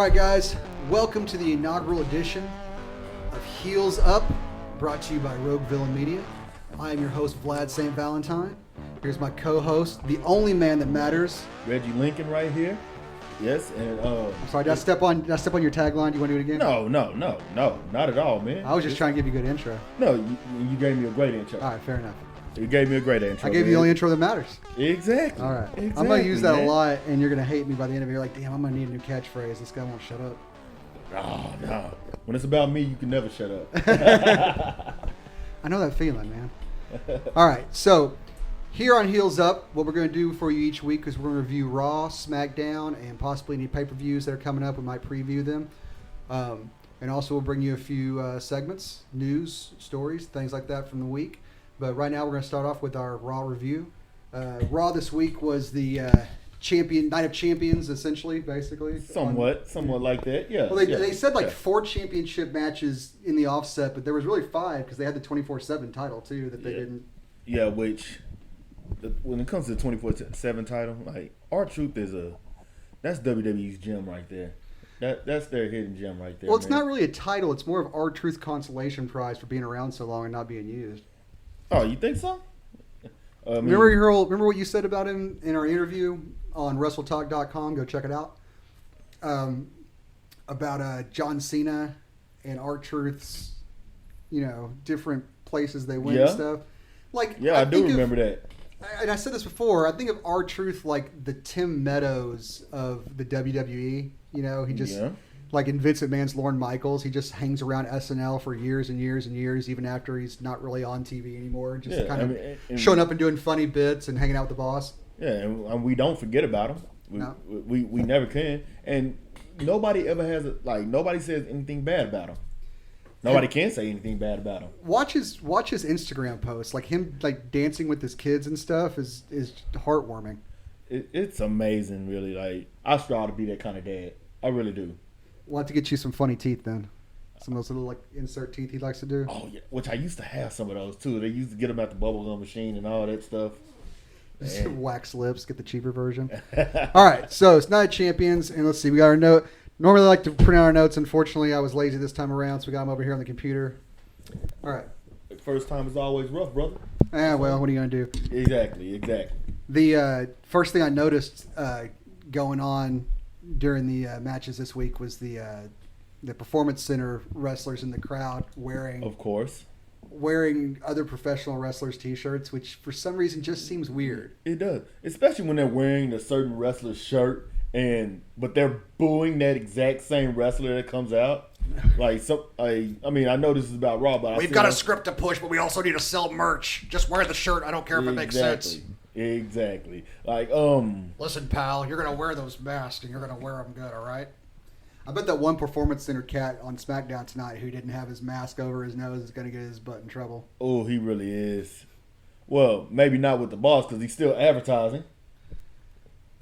right, guys, welcome to the inaugural edition of Heels Up, brought to you by Rogue Villain Media. I am your host, Vlad St. Valentine. Here's my co-host, the only man that matters, Reggie Lincoln, right here. Yes, and I'm sorry, did I step on your tagline? Do you want to do it again? No, not at all, man. I was just trying to give you a good intro. No, you gave me a great intro. All right, fair enough. You gave me a great intro. I gave you the only intro that matters. Exactly. All right. Exactly, I'm going to use that man. a lot, and you're going to hate me by the end of it. You're like, damn, I'm going to need a new catchphrase. This guy won't shut up. Oh, no. When it's about me, you can never shut up. I know that feeling, man. All right, so here on Heels Up, what we're going to do for you each week is we're going to review Raw, Smackdown, and possibly any pay-per-views that are coming up. We might preview them. And also we'll bring you a few segments, news, stories, things like that from the week. But right now we're going to start off with our Raw review. Raw this week was the Night of Champions, essentially, basically. Somewhat like that, yeah. Well, they said like 4 championship matches in the offset, but there was really 5 because they had the 24/7 title too that they didn't. Yeah, which when it comes to the 24/7 title, like R-Truth that's WWE's gem right there. That's their hidden gem right there. Well, it's man. not really a title; it's more of R-Truth consolation prize for being around so long and not being used. Oh, you think so? Remember what you said about him in our interview on WrestleTalk.com? Go check it out. About John Cena and R-Truth's, different places they went and stuff. Like, yeah, I do remember that. And I said this before. I think of R-Truth like the Tim Meadows of the WWE. He just like in Vince McMahon's Lorne Michaels. He just hangs around SNL for years and years and years, even after he's not really on TV anymore. Just showing up and doing funny bits and hanging out with the boss. Yeah, and we don't forget about him. We never can. And nobody ever nobody says anything bad about him. Nobody can say anything bad about him. Watch his Instagram posts, like him dancing with his kids and stuff is heartwarming. It's amazing, really. Like, I strive to be that kind of dad. I really do. We'll have to get you some funny teeth then. Some of those little insert teeth he likes to do. Oh yeah, which I used to have some of those too. They used to get them at the bubblegum machine and all that stuff. Wax lips, get the cheaper version. All right, so it's Night of Champions, and let's see, we got our note. Normally I like to print out our notes. Unfortunately, I was lazy this time around, so we got them over here on the computer. All right. First time is always rough, brother. Well, what are you going to do? Exactly. The first thing I noticed going on during the matches this week was the Performance Center wrestlers in the crowd wearing other professional wrestlers' T-shirts, which for some reason just seems weird. It does, especially when they're wearing a certain wrestler's shirt, but they're booing that exact same wrestler that comes out. Like, I know this is about Raw, but we've got a script to push, but we also need to sell merch. Just wear the shirt. I don't care if it makes sense. Exactly. Like, listen, pal, you're gonna wear those masks and you're gonna wear them good, all right? I bet that one Performance Center cat on Smackdown tonight who didn't have his mask over his nose is gonna get his butt in trouble. Oh, he really is. Well, maybe not with the boss because he's still advertising.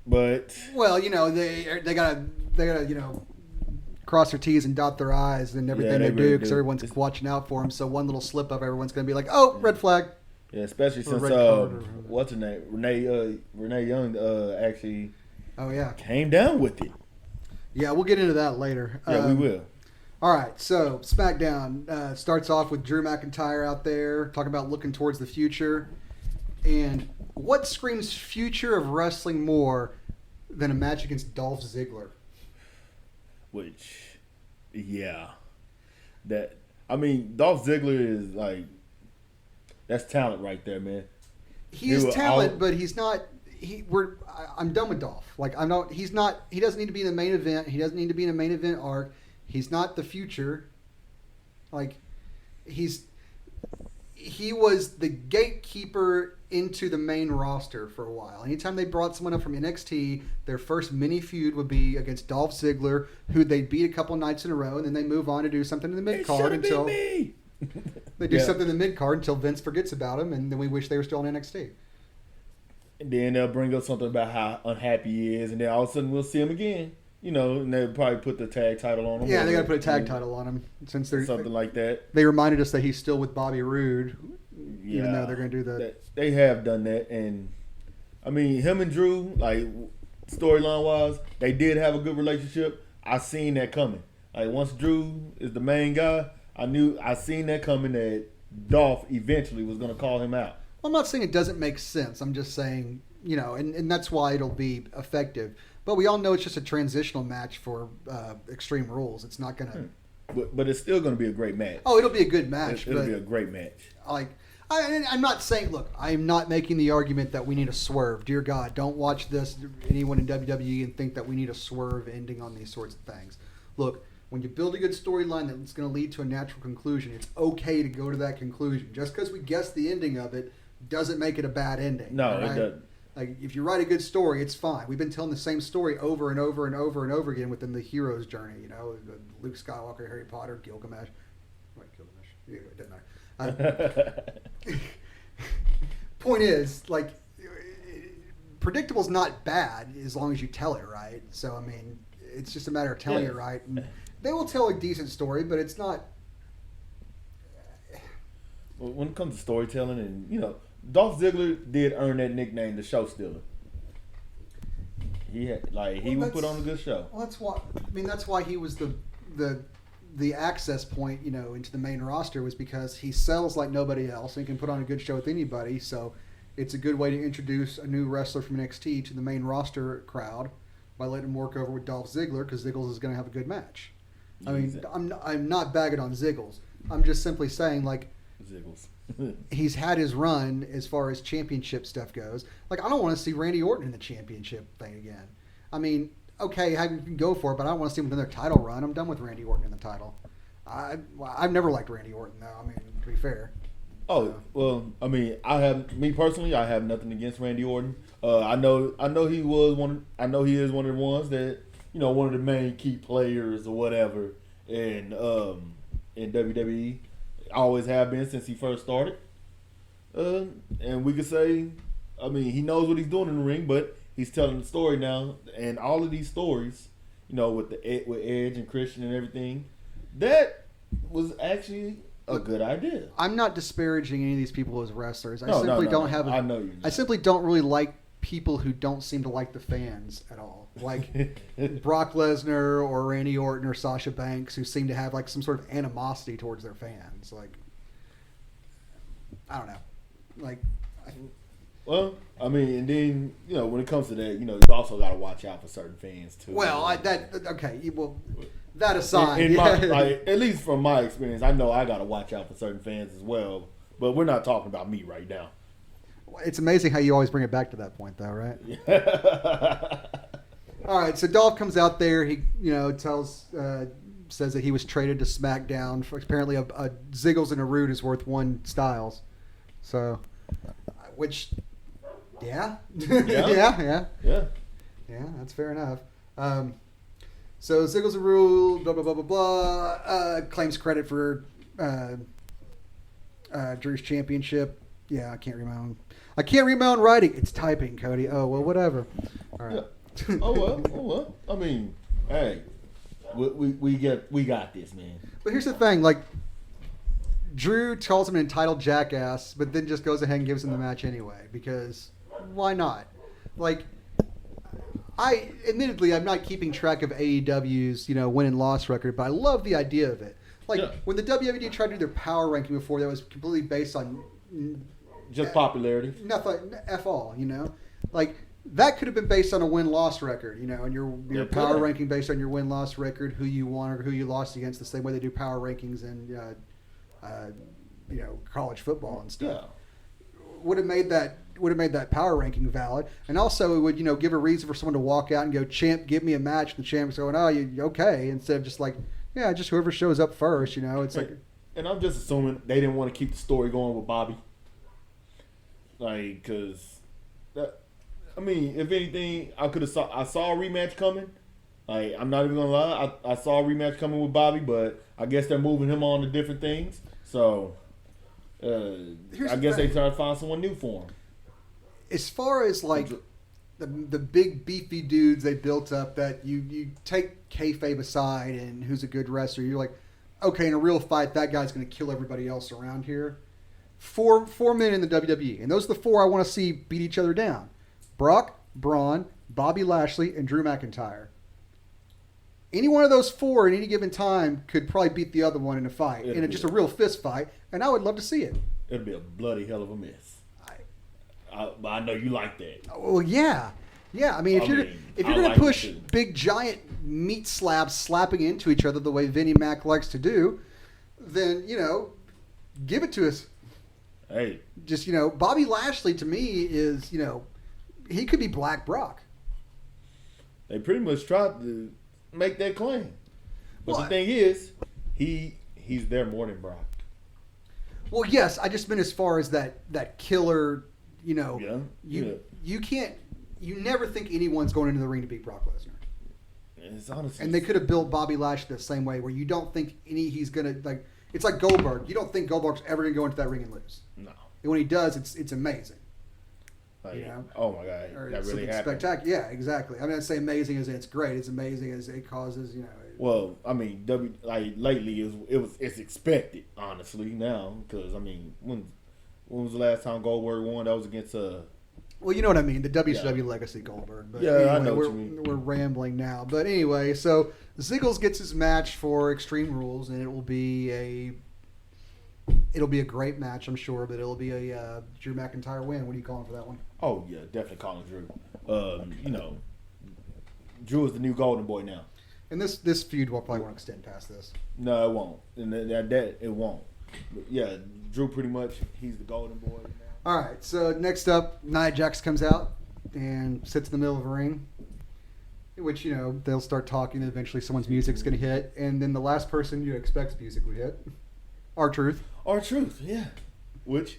But they gotta cross their T's and dot their I's and everything they do because everyone's watching out for them. So one little slip up, everyone's gonna be like, "Oh, red flag." Yeah, especially since what's her name, Renee Young actually came down with it. Yeah, we'll get into that later. Yeah, we will. All right, so SmackDown starts off with Drew McIntyre out there talking about looking towards the future. And what screams future of wrestling more than a match against Dolph Ziggler? Which, Dolph Ziggler is like, that's talent right there, man. He is talent, but he's not. I'm done with Dolph. Like, I'm not. He's not. He doesn't need to be in the main event. He doesn't need to be in a main event arc. He's not the future. Like, he was the gatekeeper into the main roster for a while. Anytime they brought someone up from NXT, their first mini feud would be against Dolph Ziggler, who they'd beat a couple nights in a row, and then they move on to do something in the mid card until they do something in the mid card until Vince forgets about him, and then we wish they were still on NXT. And then they'll bring up something about how unhappy he is, and then all of a sudden we'll see him again. And they'll probably put the tag title on him. Yeah, they got to put a tag title on him since they're something like that. They reminded us that he's still with Bobby Roode, even though they're going to do that. They have done that, and him and Drew, like, storyline wise, they did have a good relationship. I seen that coming. Like once Drew is the main guy, I seen that coming that Dolph eventually was going to call him out. I'm not saying it doesn't make sense. I'm just saying, and that's why it'll be effective. But we all know it's just a transitional match for Extreme Rules. It's not going to... But it's still going to be a great match. Oh, it'll be a good match. It'll be a great match. I'm not saying... Look, I'm not making the argument that we need a swerve. Dear God, don't watch this, anyone in WWE, and think that we need a swerve ending on these sorts of things. Look, when you build a good storyline that's going to lead to a natural conclusion, it's okay to go to that conclusion. Just because we guess the ending of it doesn't make it a bad ending. No, right? It doesn't. Like, if you write a good story, it's fine. We've been telling the same story over and over and over and over again within the hero's journey. Luke Skywalker, Harry Potter, Gilgamesh. Wait, Gilgamesh. Yeah, it doesn't matter. Point is, predictable's not bad as long as you tell it right. So, I mean, it's just a matter of telling it right. And they will tell a decent story, but it's not... Well, when it comes to storytelling and, Dolph Ziggler did earn that nickname, the Show Stealer. He had he would put on a good show. Well, that's why he was the access point, into the main roster, was because he sells like nobody else and he can put on a good show with anybody. So it's a good way to introduce a new wrestler from NXT to the main roster crowd by letting him work over with Dolph Ziggler, because Ziggles is going to have a good match. I mean, I'm not bagging on Ziggles. I'm just simply saying, Ziggles. He's had his run as far as championship stuff goes. I don't want to see Randy Orton in the championship thing again. I mean, okay, I can go for it, but I don't want to see him in their title run. I'm done with Randy Orton in the title. I've never liked Randy Orton, though. I mean, to be fair. Oh, well, I mean, I have nothing against Randy Orton. I know he was one. I know he is one of the ones that, one of the main key players or whatever in WWE. Always have been since he first started. And we could say, I mean, he knows what he's doing in the ring, but he's telling the story now. And all of these stories, with Edge and Christian and everything, that was actually a good idea. I'm not disparaging any of these people as wrestlers. I simply don't really like people who don't seem to like the fans at all. Like Brock Lesnar or Randy Orton or Sasha Banks, who seem to have some sort of animosity towards their fans. I don't know. Well, I mean, and then, when it comes to that, you also got to watch out for certain fans too. Well, that aside, at least from my experience, I know I got to watch out for certain fans as well. But we're not talking about me right now. It's amazing how you always bring it back to that point, though, right? All right, so Dolph comes out there. He, says that he was traded to Smackdown. Apparently, a Ziggles and a Rude is worth one Styles. So, yeah, that's fair enough. So Ziggles and Rude, blah blah blah blah blah, claims credit for Drew's championship. Yeah, I can't read my own writing. It's typing, Cody. Oh well, whatever. All right. Yeah. Oh well. I mean, hey, we got this, man. But here's the thing, Drew calls him an entitled jackass, but then just goes ahead and gives him the match anyway, because why not? Admittedly, I'm not keeping track of AEW's win and loss record, but I love the idea of it. When the WWE tried to do their power ranking before, that was completely based on just popularity. Nothing, F all, that could have been based on a win-loss record, and your power ranking based on your win-loss record, who you won or who you lost against, the same way they do power rankings in, college football and stuff. Yeah. Would have made that power ranking valid, and also it would give a reason for someone to walk out and go, "Champ, give me a match." And the champ's going, "Oh, you okay?" Instead of just just whoever shows up first. It's And I'm just assuming they didn't want to keep the story going with Bobby, because I mean, if anything, I saw a rematch coming. I'm not even gonna lie, I saw a rematch coming with Bobby, but I guess they're moving him on to different things. So I guess they try to find someone new for him. As far as the big beefy dudes they built up, that you take kayfabe aside and who's a good wrestler, you're like, okay, in a real fight, that guy's going to kill everybody else around here. Four men in the WWE, and those are the four I want to see beat each other down: Brock, Braun, Bobby Lashley, and Drew McIntyre. any one of those four at any given time could probably beat the other one in a fight, just a real fist fight, and I would love to see it. It'll be a bloody hell of a mess. But I know you like that. Well, yeah. I mean, if you're going to push big giant meat slabs slapping into each other the way Vinnie Mac likes to do, then give it to us. Hey, just Bobby Lashley to me is he could be Black Brock. They pretty much tried to make that claim, but the thing is, he's there more than Brock. Well, yes, I just meant as far as that killer. You never think anyone's going into the ring to beat Brock Lesnar. It's honestly, and they could have built Bobby Lashley the same way, where you don't think he's gonna like. It's like Goldberg. You don't think Goldberg's ever gonna go into that ring and lose. No. And when he does, it's amazing. Like, oh my God, or that really happened. Spectacular. Yeah, exactly. I mean, I'd say amazing as it's great. It's amazing as it causes. Well, I mean, lately it's expected, honestly, now, because I mean, when was the last time Goldberg won? That was against Well, you know what I mean, the WCW legacy Goldberg. But anyway, I know what you mean. We're rambling now, but anyway, so Ziggles gets his match for Extreme Rules, and it will be a great match, I'm sure, but it'll be a Drew McIntyre win. What are you calling for that one? Oh yeah, definitely calling Drew. Drew is the new Golden Boy now. And this feud will probably won't extend past this. No, it won't. And that it won't. But yeah, Drew pretty much he's the Golden Boy now. All right, so next up, Nia Jax comes out and sits in the middle of a ring, which, they'll start talking, and eventually someone's music's going to hit, and then the last person you expect music would hit, R-Truth. R-Truth, yeah. Which,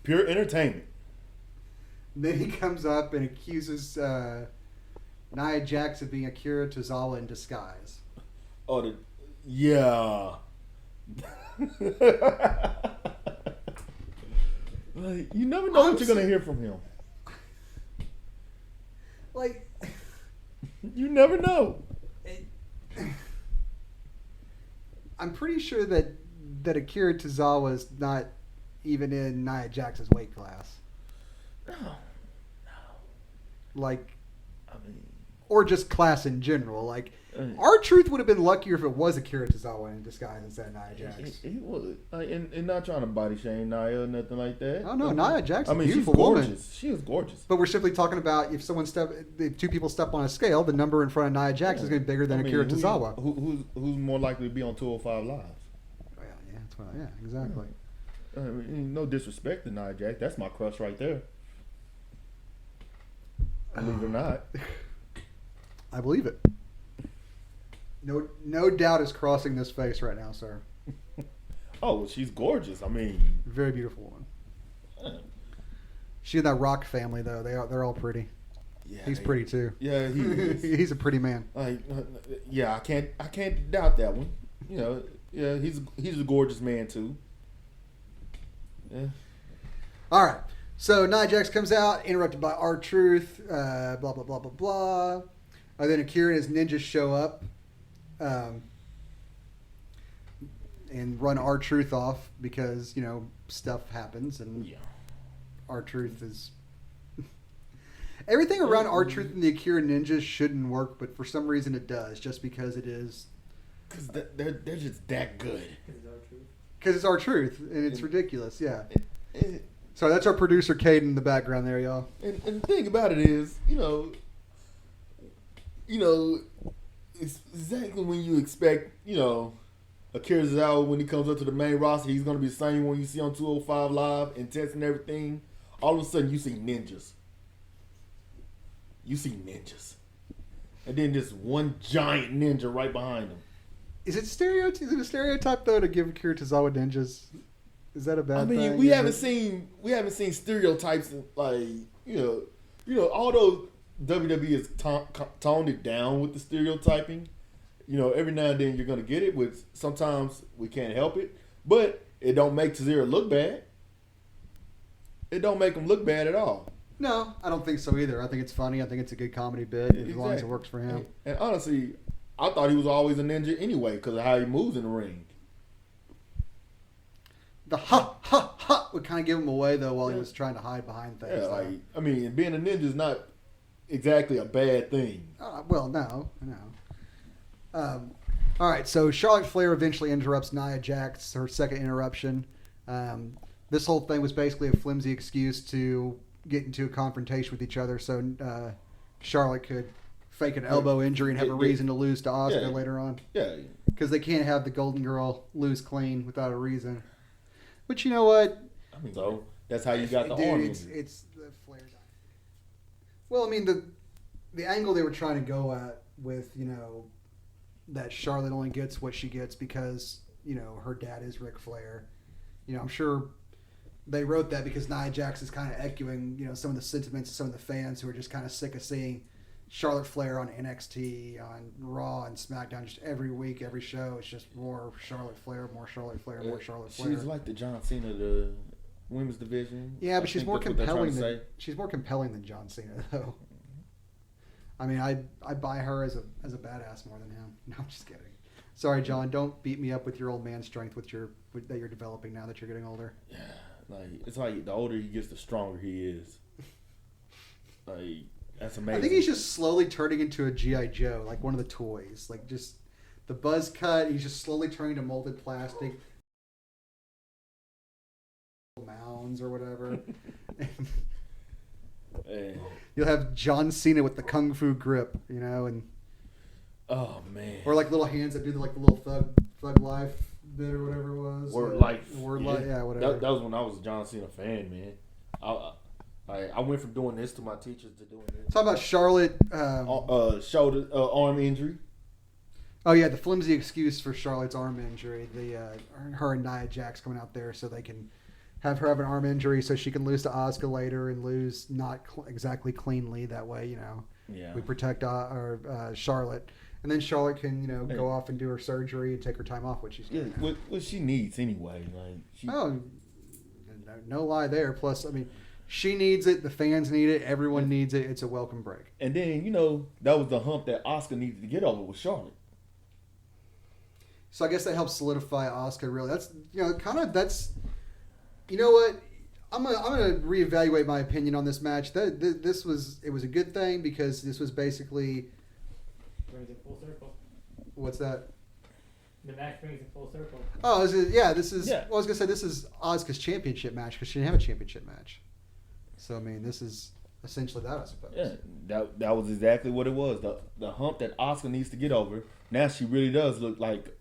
pure entertainment. Then he comes up and accuses Nia Jax of being Akira Tozawa in disguise. Oh, yeah. You never know what you're going to hear from him. Like, you never know. I'm pretty sure that Akira Tozawa is not even in Nia Jax's weight class. No. Like, I mean, or just class in general. Like, R-Truth would have been luckier if it was Akira Tozawa in disguise instead of Nia Jax. He was, and not trying to body shame Nia or nothing like that. Oh no, Nia Jax is a beautiful she's gorgeous. woman. She is gorgeous. But we're simply talking about if two people step on a scale, the number in front of Nia Jax is going to be bigger than Akira Tozawa. Who's more likely to be on 205 Live? Well, yeah, that's what. Yeah, exactly. I mean, no disrespect to Nia Jax. That's my crush right there. Believe it or not. I believe it. No doubt is crossing this face right now, sir. Oh, well, she's gorgeous. I mean, very beautiful woman. She and that Rock family, though, they're all pretty. Yeah, he's pretty too. Yeah, he is. He's a pretty man. Yeah, I can't doubt that one. Yeah, he's a gorgeous man too. Yeah. All right. So Nia Jax comes out, interrupted by R-Truth, blah, blah, blah, blah, blah. And then Akira and his ninjas show up and run R-Truth off because, stuff happens. And R-Truth is... Everything around R-Truth and the Akira ninjas shouldn't work, but for some reason it does, just because it is... Because they're just that good. Because it's R-Truth, and it's ridiculous, yeah. So that's our producer, Caden, in the background there, y'all. And the thing about it is, it's exactly when you expect, Akira Tozawa, when he comes up to the main roster, he's going to be the same one you see on 205 Live, intense and everything. All of a sudden, you see ninjas. And then this one giant ninja right behind him. Is it a stereotype, though, to give Akira Tozawa ninjas? Is that a bad thing? I mean, we haven't seen stereotypes like although WWE has toned it down with the stereotyping. Every now and then you're gonna get it, which sometimes we can't help it, but it don't make Cesaro look bad. It don't make him look bad at all. No, I don't think so either. I think it's funny. I think it's a good comedy bit as long as it works for him. And honestly, I thought he was always a ninja anyway because of how he moves in the ring. The ha would kind of give him away though while he was trying to hide behind things. Yeah, being a ninja is not exactly a bad thing. Well, no. All right, so Charlotte Flair eventually interrupts Nia Jax, her second interruption. This whole thing was basically a flimsy excuse to get into a confrontation with each other so Charlotte could fake an elbow injury and have a reason to lose to Asuka later on. Yeah. Because they can't have the Golden Girl lose clean without a reason. But you know what? I mean, so that's how you got the arm. It's the Flair. Well, I mean, the angle they were trying to go at with, that Charlotte only gets what she gets because, her dad is Ric Flair. I'm sure they wrote that because Nia Jax is kind of echoing, some of the sentiments of some of the fans who are just kind of sick of seeing Charlotte Flair on NXT, on Raw, and SmackDown, just every week, every show. It's just more Charlotte Flair, more Charlotte Flair, more Charlotte Flair. She's like the John Cena of the women's division. Yeah, but she's more compelling than John Cena, though. I mean, I buy her as a badass more than him. No, I'm just kidding. Sorry, John. Don't beat me up with your old man strength that you're developing now that you're getting older. Yeah, it's like the older he gets, the stronger he is. That's amazing. I think he's just slowly turning into a G.I. Joe, like one of the toys. Like just the buzz cut. He's just slowly turning to molded plastic mounds or whatever. You'll have John Cena with the kung fu grip, and oh man, or like little hands that do the little thug life bit or whatever it was. Word life, yeah, whatever. That was when I was a John Cena fan, man. I went from doing this to my teachers to doing this. Talk about Charlotte. Shoulder arm injury. Oh yeah, the flimsy excuse for Charlotte's arm injury. Her and Nia Jax coming out there so they can have her have an arm injury so she can lose to Asuka later and lose not exactly cleanly. That way, we protect Charlotte, and then Charlotte can go off and do her surgery and take her time off, which she's doing. What she needs anyway. No lie there. Plus, I mean, she needs it. The fans need it. Everyone needs it. It's a welcome break. And then that was the hump that Asuka needed to get over with Charlotte. So I guess that helps solidify Asuka. Really, that's that's. You know what? I'm gonna reevaluate my opinion on this match. This was a good thing because this was basically brings it full circle. What's that? The match brings it full circle. Oh, this is. Yeah. Well, I was gonna say this is Asuka's championship match because she didn't have a championship match. So I mean, this is essentially that, I suppose. Yeah, that was exactly what it was. The hump that Asuka needs to get over. Now she really does look like.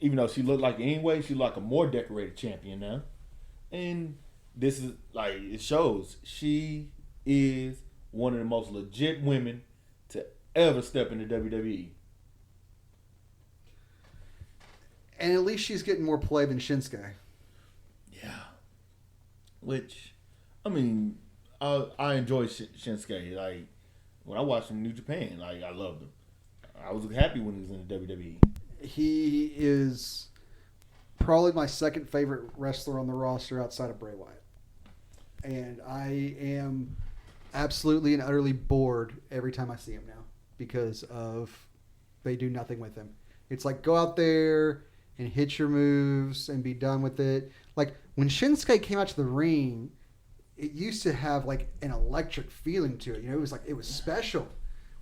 Even though she looked like anyway, she's like a more decorated champion now. And this is it shows she is one of the most legit women to ever step into WWE. And at least she's getting more play than Shinsuke. Yeah. Which, I mean, I enjoy Shinsuke. Like, when I watched him in New Japan, I loved him. I was happy when he was in the WWE. He is probably my second favorite wrestler on the roster outside of Bray Wyatt. And I am absolutely and utterly bored every time I see him now because they do nothing with him. It's like go out there and hit your moves and be done with it. Like when Shinsuke came out to the ring, it used to have like an electric feeling to it. It was special.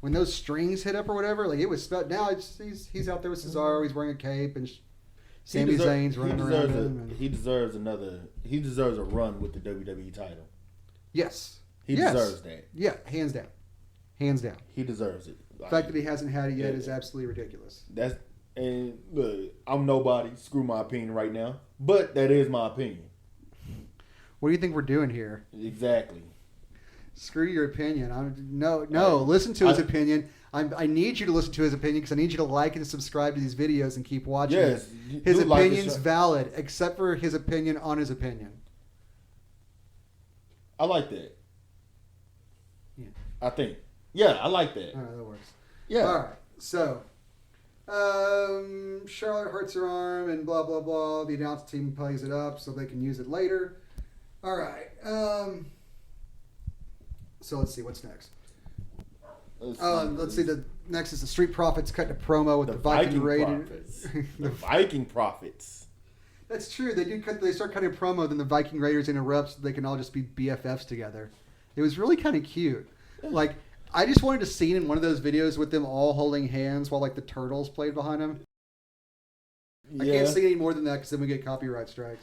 When those strings hit up or whatever, it was now he's out there with Cesaro. He's wearing a cape and Sami Zayn's running around him. He deserves a run with the WWE title. Yes, he deserves that. Yeah, hands down. He deserves it. The fact that he hasn't had it yet is absolutely ridiculous. And look, I'm nobody. Screw my opinion right now, but that is my opinion. What do you think we're doing here? Exactly. Screw your opinion. Listen to his opinion. I need you to listen to his opinion because I need you to like and subscribe to these videos and keep watching. Yes, his opinion's valid, except for his opinion on his opinion. I like that. Yeah. I think. Yeah, I like that. All right, that works. Yeah. All right. So, Charlotte hurts her arm and blah, blah, blah. The announce team plays it up so they can use it later. All right. So let's see what's next. Let's see. The next is the Street Profits cutting a promo with the Viking Raiders. The Viking Profits. That's true. They start cutting a promo, then the Viking Raiders interrupt so they can all just be BFFs together. It was really kind of cute. Like I just wanted to see in one of those videos with them all holding hands while like the turtles played behind them. I can't see any more than that because then we get copyright strikes.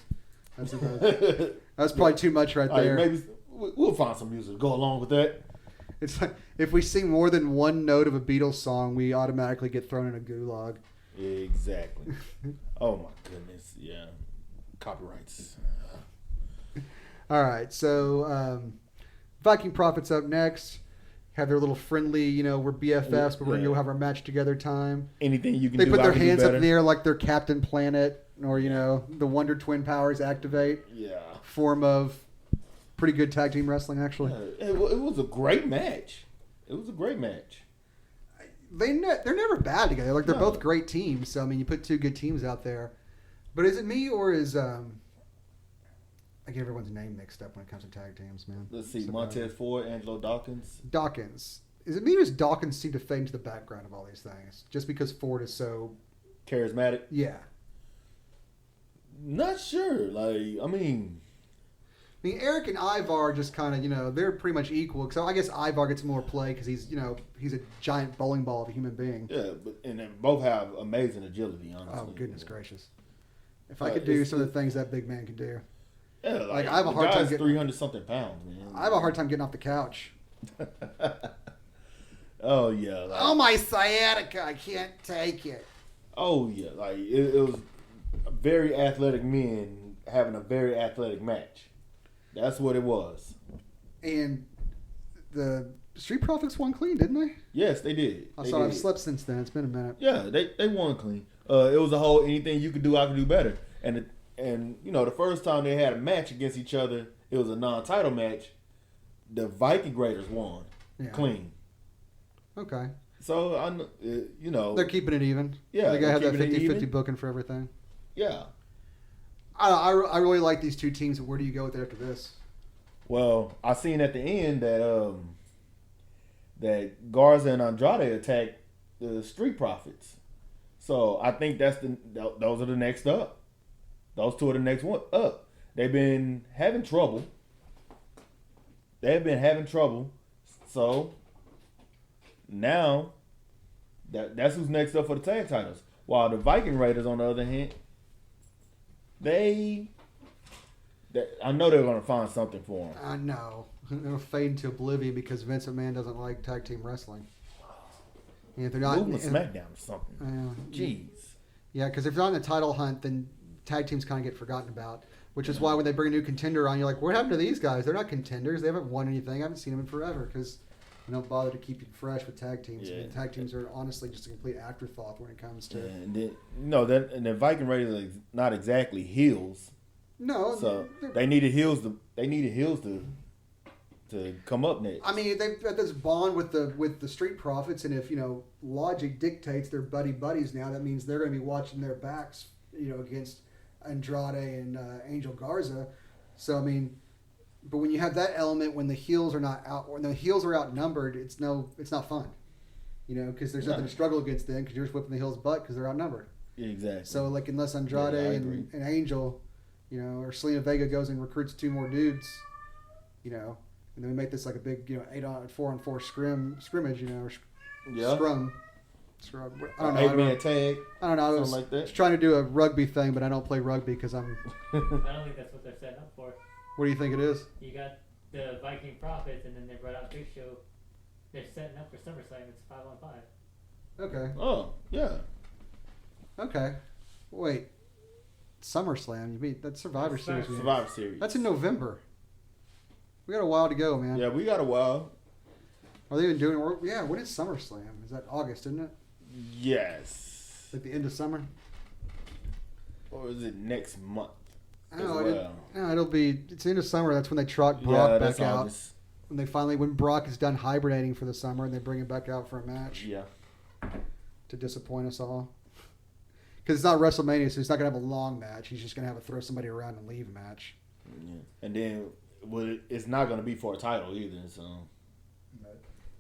That's probably too much right there. Maybe we'll find some music to go along with that. It's like if we sing more than one note of a Beatles song, we automatically get thrown in a gulag. Exactly. Oh my goodness. Yeah. Copyrights. All right. So Viking Prophet's up next. Have their little friendly, we're BFFs, but we're going to go have our match together time. Anything you can do. They put their I can hands do up better. in the air like they're Captain Planet or, the Wonder Twin powers activate. Yeah. Form of pretty good tag team wrestling, actually. It was a great match. It was a great match. They're never bad together. Like, they're both great teams. So, I mean, you put two good teams out there. But is it me or is... I get everyone's name mixed up when it comes to tag teams, man. Let's see. Montez Ford, Angelo Dawkins. Dawkins. Is it me or does Dawkins seem to fade into the background of all these things? Just because Ford is so... charismatic? Yeah. Not sure. I mean, Eric and Ivar are just kind of, they're pretty much equal. So I guess Ivar gets more play because he's, he's a giant bowling ball of a human being. Yeah, and they both have amazing agility, honestly. Oh, goodness gracious. If I could do some of the things that big man could do. Yeah, like I have a hard time getting 300-something pounds, man. I have a hard time getting off the couch. Oh yeah. Oh my sciatica! I can't take it. Oh yeah, it was very athletic men having a very athletic match. That's what it was. And the Street Profits won clean, didn't they? Yes, they did. I've slept since then. It's been a minute. Yeah, they won clean. It was a whole anything you could do, I could do better. And the first time they had a match against each other, it was a non-title match. The Viking Raiders won clean. Okay. So they're keeping it even. Yeah, they gotta have that 50-50 booking for everything. Yeah. I really like these two teams. Where do you go with it after this? Well, I seen at the end that that Garza and Andrade attacked the Street Profits. So I think those are the next up. Those two are the next one up. They've been having trouble. So now that's who's next up for the tag titles. While the Viking Raiders, on the other hand, I know they're going to find something for them. I know. They'll fade into oblivion because Vince McMahon doesn't like tag team wrestling. And if they're not moving to SmackDown or something. Jeez. Yeah, because if you're not in the title hunt, then tag teams kind of get forgotten about. Which is why when they bring a new contender on, you're like, what happened to these guys? They're not contenders. They haven't won anything. I haven't seen them in forever because they don't bother to keep you fresh with tag teams. Yeah. I mean, tag teams are honestly just a complete afterthought when it comes to. Yeah, and the Viking Raiders are not exactly heels. No, so they needed heels to come up next. I mean, they've got this bond with the Street Profits, and if logic dictates they're buddies now, that means they're going to be watching their backs, against Andrade and Angel Garza. So I mean, but when you have that element, when the heels are not out, when the heels are outnumbered, it's not fun, because there's nothing to struggle against then, because you're just whipping the heels' butt because they're outnumbered. Exactly. So like, unless Andrade and Angel, or Selena Vega goes and recruits two more dudes, and then we make this like a big 4-on-4 scrimmage, or scrum. I don't know. 8-man tag. I don't know. I was like that. trying to do a rugby thing, but I don't play rugby because I'm. I don't think that's what they're setting up for. What do you think it is? You got the Viking Profits, and then they brought out Big Show. They're setting up for SummerSlam. It's 5-on-5. Okay. Oh yeah. Okay. Wait. SummerSlam? You mean that's Survivor Series? Survivor Series. That's in November. We got a while to go, man. Yeah, we got a while. Are they even doing? Yeah. When is SummerSlam? Is that August? Isn't it? Yes. Like the end of summer. Or is it next month? It'll be. It's the end of summer. That's when they trot Brock back out. August. When Brock is done hibernating for the summer, and they bring him back out for a match. Yeah. To disappoint us all. Because it's not WrestleMania, so he's not gonna have a long match. He's just gonna have a throw somebody around and leave match. Yeah. And then, it's not gonna be for a title either. So.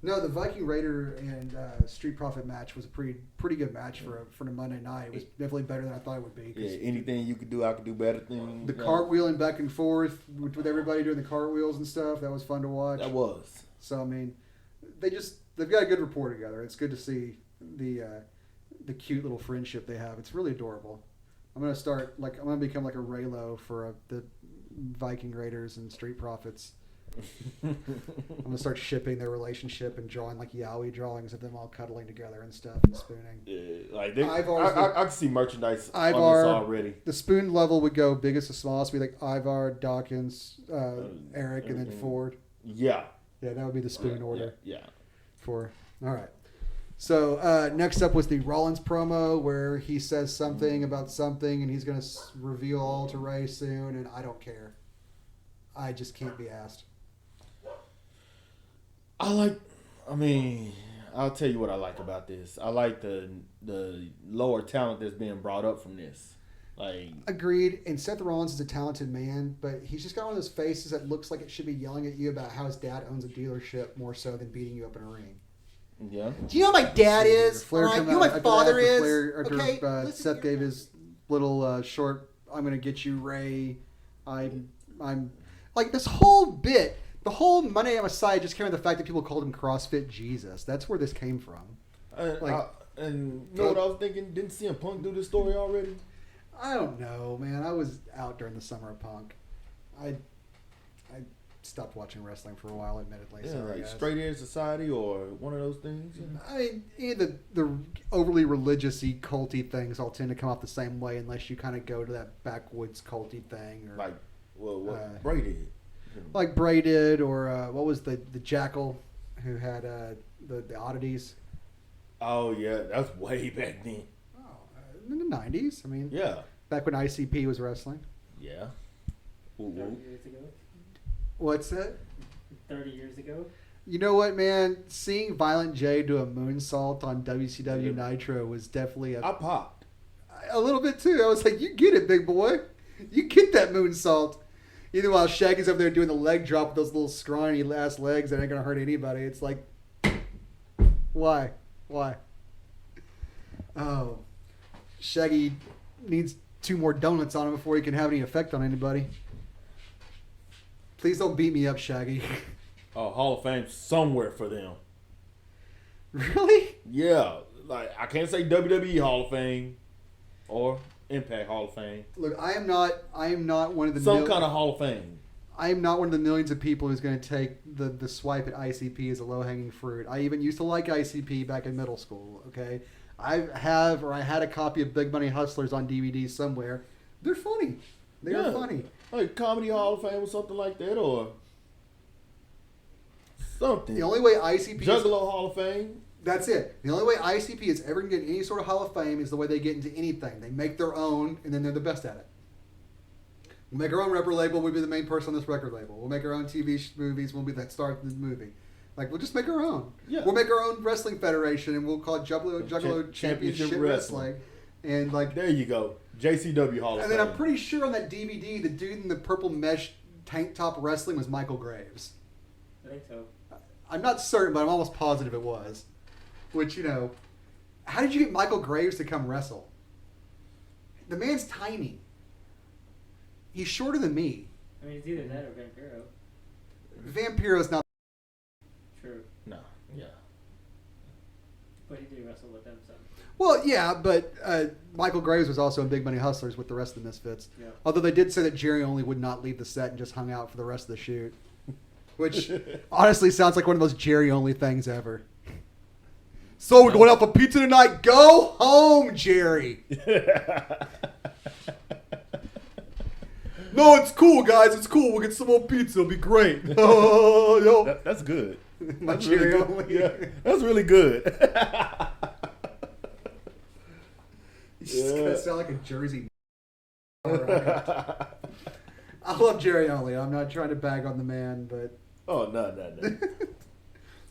No, the Viking Raider and Street Profit match was a pretty good match for the Monday night. It was definitely better than I thought it would be. Yeah, anything you could do, I could do better than. The cartwheeling back and forth with everybody doing the cartwheels and stuff, that was fun to watch. That was. So, I mean, they've got a good rapport together. It's good to see the cute little friendship they have. It's really adorable. I'm gonna become like a Raylo for the Viking Raiders and Street Profits. I'm gonna start shipping their relationship and drawing like yaoi drawings of them all cuddling together and stuff and spooning. Yeah, like I can see merchandise on this already. The spoon level would go biggest to smallest. Be like Ivar, Dawkins, Eric, and then Ford. Yeah, that would be the spoon order. Yeah. All right. So next up was the Rollins promo where he says something about something and he's gonna reveal all to Ray soon, and I don't care. I just can't be asked. I'll tell you what I like about this. I like the lower talent that's being brought up from this. Like, agreed. And Seth Rollins is a talented man, but he's just got one of those faces that looks like it should be yelling at you about how his dad owns a dealership more so than beating you up in a ring. Yeah. Do you know what my dad is? Flair right? You know what my father is? After Seth gave his little short, I'm going to get you, Ray. I'm like this whole bit. The whole Monday Night Messiah just came from the fact that people called him CrossFit Jesus. That's where this came from. And you know what I was thinking? Didn't CM Punk do this story already? I don't know, man. I was out during the summer of Punk. I stopped watching wrestling for a while, admittedly. Yeah, Sorry, like guys. Straight Edge Society or one of those things. You know? I mean, either the overly religious-y, culty things all tend to come off the same way unless you kind of go to that backwoods culty thing. Or, like, what Bray did. Like Bray did, or what was the Jackal who had the oddities? Oh, yeah. That's way back then. In the 90s. I mean, yeah. Back when ICP was wrestling. Yeah. 30 years ago. What's that? 30 years ago. You know what, man? Seeing Violent J do a moonsault on WCW Nitro was definitely I popped. A little bit too. I was like, you get it, big boy. You get that moonsault. Even while Shaggy's up there doing the leg drop with those little scrawny ass legs that ain't going to hurt anybody. It's like, why? Oh. Shaggy needs 2 more donuts on him before he can have any effect on anybody. Please don't beat me up, Shaggy. Oh, Hall of Fame somewhere for them. Really? Yeah. Like, I can't say WWE Hall of Fame or Impact Hall of Fame. Look, I am not one of the some kind of Hall of Fame. I am not one of the millions of people who's going to take the swipe at ICP as a low-hanging fruit. I even used to like ICP back in middle school, okay? I had a copy of Big Money Hustlers on DVD somewhere. They're funny. They are funny. Like Comedy Hall of Fame or something like that, or something. The only way ICP Juggalo Hall of Fame. That's it. The only way ICP is ever going to get any sort of Hall of Fame is the way they get into anything. They make their own, and then they're the best at it. We'll make our own record label. We'll be the main person on this record label. We'll make our own TV movies. We'll be that star of the movie. Like, we'll just make our own. Yeah. We'll make our own wrestling federation, and we'll call it Juggalo Championship Wrestling. And like, there you go. JCW Hall of Fame. And then I'm pretty sure on that DVD, the dude in the purple mesh tank top wrestling was Michael Graves. I think so. I'm not certain, but I'm almost positive it was. Which, you know, how did you get Michael Graves to come wrestle? The man's tiny. He's shorter than me. I mean, it's either that or Vampiro. Vampiro's not. True. No, yeah. But he did wrestle with them, so. Well, yeah, but Michael Graves was also in Big Money Hustlers with the rest of the Misfits. Yeah. Although they did say that Jerry only would not leave the set and just hung out for the rest of the shoot. Which honestly sounds like one of those Jerry only things ever. So we're going out for pizza tonight. Go home, Jerry. No, it's cool, guys. It's cool. We'll get some more pizza. It'll be great. Oh, yo. That's good. My That's Jerry really only. good. Yeah, that's really good. He's just gonna sound like a Jersey. All right. I love Jerry only. I'm not trying to bag on the man, but Oh, no.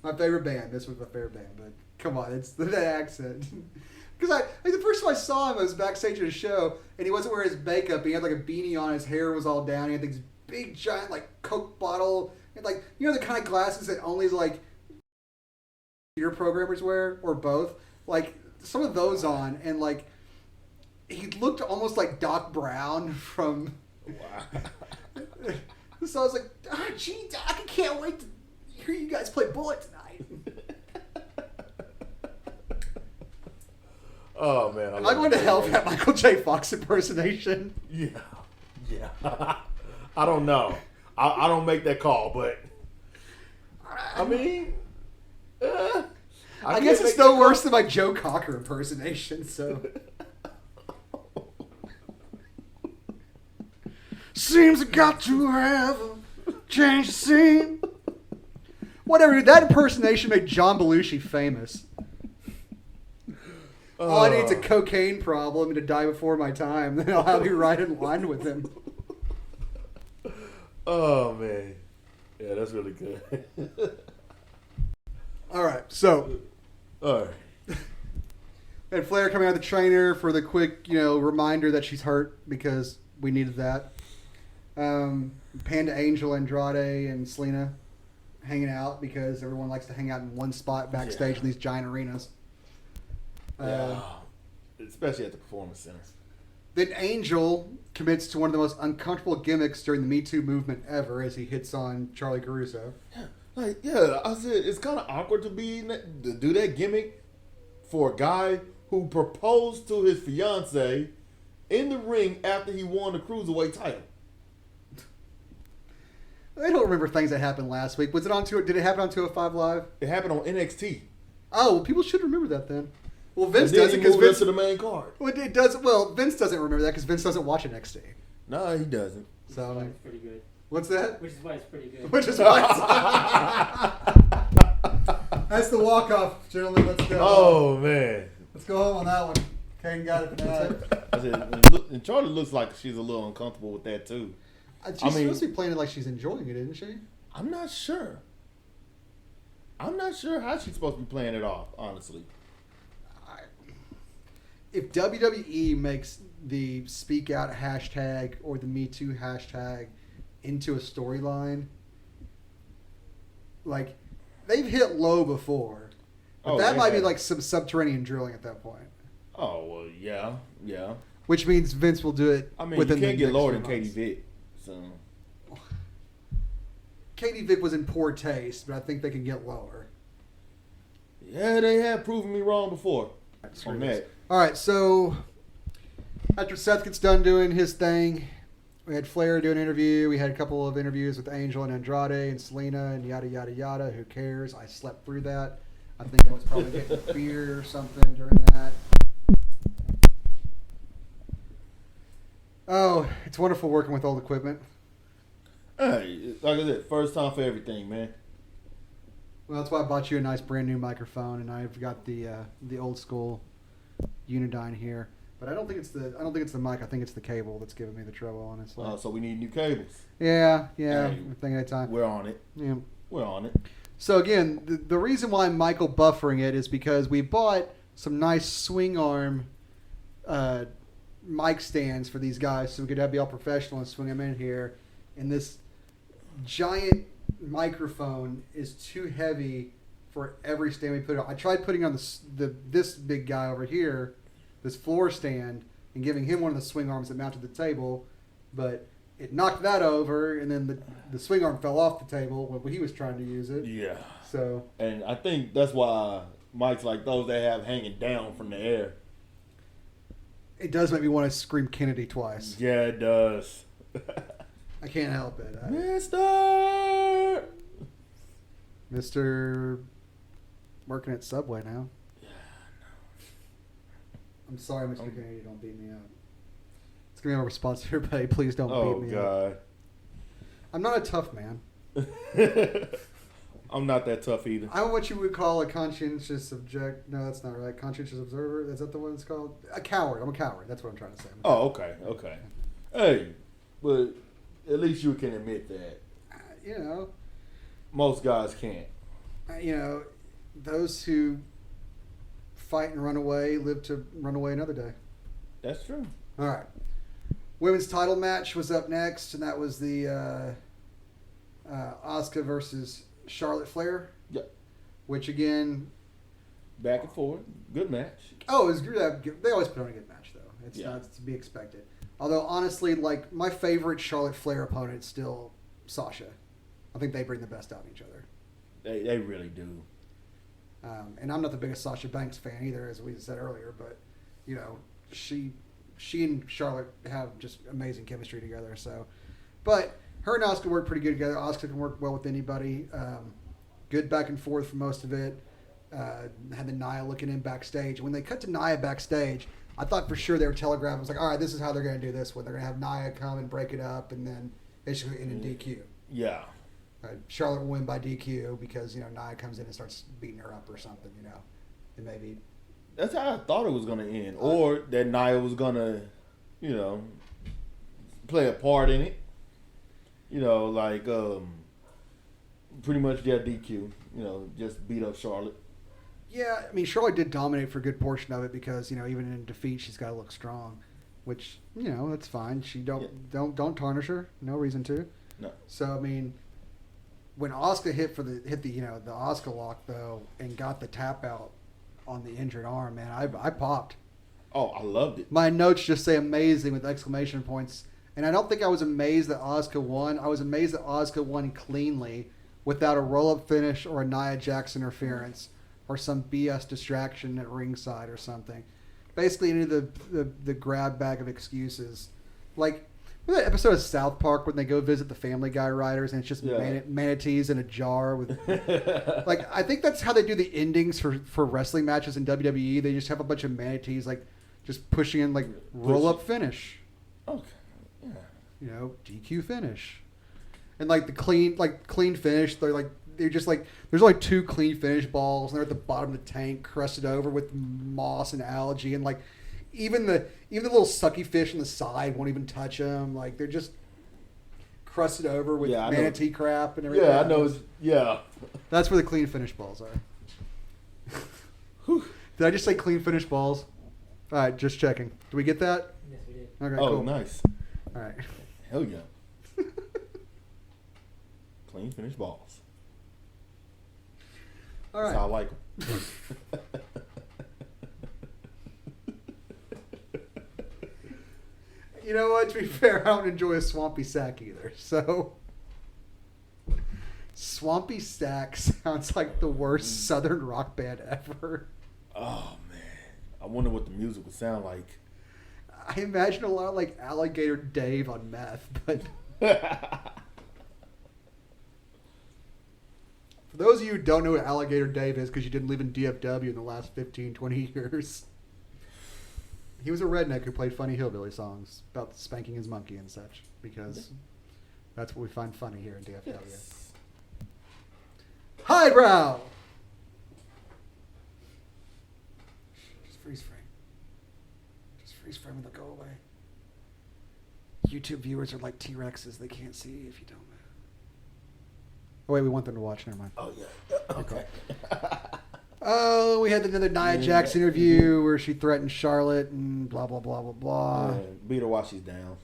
my favorite band. This was my favorite band, but come on, it's the accent. Because the first time I saw him, I was backstage at a show, and he wasn't wearing his makeup. He had like a beanie on, his hair was all down. He had these big, giant like Coke bottle, and like you know the kind of glasses that only like computer programmers wear, or both. Like some of those on, and like he looked almost like Doc Brown from. Wow. So I was like, gee, Doc, I can't wait to hear you guys play Bullet tonight. Oh man, Am I going to hell for that Michael J. Fox impersonation? Yeah. I don't know. I don't make that call, but I mean, I guess it's no worse than my Joe Cocker impersonation. So seems I got to have a change the scene. Whatever, dude, that impersonation made John Belushi famous. All I need is a cocaine problem and to die before my time. Then I'll be right in line with him. Oh man, yeah, that's really good. All right, so All right. and Flair coming out of the trainer for the quick, reminder that she's hurt because we needed that. Panda Angel, Andrade, and Selena hanging out because everyone likes to hang out in one spot backstage in these giant arenas. Especially at the Performance Center. Then Angel commits to one of the most uncomfortable gimmicks during the Me Too movement ever as he hits on Charlie Caruso. I said it's kind of awkward to do that gimmick for a guy who proposed to his fiance in the ring after he won the Cruiserweight title. I don't remember things that happened last week. Was it on Did it happen on 205 Live? It happened on NXT. Oh, well, people should remember that then. Well, Vince And then doesn't he because moved Vince up to the main card. Well, it does. Well, Vince doesn't remember that because Vince doesn't watch NXT. No, he doesn't. So It's pretty good. what's that? Which is why it's pretty good. Which is why. That's the walk off, gentlemen. Let's go. Oh man. Let's go home on that one. Kane got it tonight. I said, and Charlie looks like she's a little uncomfortable with that too. She's supposed to be playing it like she's enjoying it, isn't she? I'm not sure. I'm not sure how she's supposed to be playing it off, honestly. If WWE makes the Speak Out hashtag or the Me Too hashtag into a storyline, like they've hit low before, but that might be like some subterranean drilling at that point. Oh well, yeah. Which means Vince will do it. I mean, within you can't the get next lower few than Katie months. Vick. So Katie Vick was in poor taste, but I think they can get lower. yeah, they have proven me wrong before on that. All right, so after Seth gets done doing his thing, we had Flair do an interview. We had a couple of interviews with Angel and Andrade and Selena and yada, yada, yada. Who cares? I slept through that. I think I was probably getting beer or something during that. Oh, it's wonderful working with old equipment. Hey, like I said, first time for everything, man. Well, that's why I bought you a nice brand new microphone, and I've got the old school Unidyne here. But I don't think it's the mic. I think it's the cable that's giving me the trouble, honestly. So we need new cables. Yeah. Hey, Thing at a time. We're on it. Yeah. We're on it. So again, the reason why I'm Michael buffering it is because we bought some nice swing arm mic stands for these guys, so we could be all professional and swing them in here. And this giant microphone is too heavy for every stand we put on. I tried putting on this big guy over here, this floor stand, and giving him one of the swing arms that mounted the table, but it knocked that over, and then the swing arm fell off the table when he was trying to use it. Yeah. So, And I think that's why mics like those they have hanging down from the air. it does make me want to scream Kennedy twice. Yeah, it does. I can't help it. Mr. Working at Subway now. Yeah, I'm sorry, Mr. Kennedy, don't beat me up. It's going to be our response to everybody. Please don't beat me up. God. I'm not a tough man. I'm not that tough either. I'm what you would call a conscientious object. No, that's not right. Conscientious observer. Is that the one it's called? A coward. I'm a coward. That's what I'm trying to say. Oh, okay. Hey, but at least you can admit that. You know, Most guys can't. Those who fight and run away live to run away another day. That's true. All right. Women's title match was up next, and that was the Asuka versus Charlotte Flair. Yep. Which again, Back and forth. Good match. oh, it was good. They always put on a good match, though. It's Yeah. not to be expected. Although honestly, like my favorite Charlotte Flair opponent is still Sasha. I think they bring the best out of each other. They really do. And I'm not the biggest Sasha Banks fan either, as we said earlier, but you know, she and Charlotte have just amazing chemistry together. So, but her and Asuka work pretty good together. Asuka can work well with anybody. Good back and forth for most of it. Had the Nia looking in backstage. When they cut to Nia backstage, I thought for sure they were telegraphing. I was like, all right, this is how they're going to do this one. They're going to have Nia come and break it up, and then basically end in DQ. Yeah. Charlotte will win by DQ because, you know, Nia comes in and starts beating her up or something, you know. And maybe. That's how I thought it was going to end. Or that Nia was going to, you know, play a part in it. You know, like, pretty much, yeah, DQ. You know, just beat up Charlotte. Yeah, I mean, Charlotte did dominate for a good portion of it because, you know, even in defeat, she's got to look strong, which, you know, that's fine. She don't tarnish her. No reason to. No. So, I mean, when Asuka hit the you know, the Asuka lock though and got the tap out on the injured arm, man, I popped. Oh, I loved it. My notes just say amazing with exclamation points. And I don't think I was amazed that Asuka won. I was amazed that Asuka won cleanly without a roll-up finish or a Nia Jax interference or some BS distraction at ringside or something. Basically into the grab bag of excuses. Like, remember that episode of South Park when they go visit the Family Guy writers and it's just manatees in a jar with... like, I think that's how they do the endings for wrestling matches in WWE. They just have a bunch of manatees, like, just pushing in, like, roll-up finish. Okay. Yeah. You know, DQ finish. And, like, the clean finish, they're just like, there's only 2 clean finish balls, and they're at the bottom of the tank, crusted over with moss and algae, and like, even the little sucky fish on the side won't even touch them. Like, they're just crusted over with manatee crap and everything. Yeah, I know. Yeah, that's where the clean finish balls are. Did I just say clean finish balls? All right, just checking. Do we get that? Yes, we did. Okay, oh, cool. Nice. All right. Hell yeah. Clean finished balls. All right. That's how I like them. You know what? To be fair, I don't enjoy a swampy sack either. So, Swampy Sack sounds like the worst Southern rock band ever. Oh man, I wonder what the music would sound like. I imagine a lot of like Alligator Dave on meth, but for those of you who don't know what Alligator Dave is because you didn't live in DFW in the last 15, 20 years, he was a redneck who played funny hillbilly songs about spanking his monkey and such because that's what we find funny here in DFW. Yes. Highbrow! Just freeze frame. Just freeze frame and they'll go away. YouTube viewers are like T-Rexes. They can't see if you don't move. Oh, wait, we want them to watch. Never mind. Oh, yeah. Okay. Oh, we had another Nia Jax interview where she threatened Charlotte and blah, blah, blah, blah, blah. Yeah, beat her while she's down.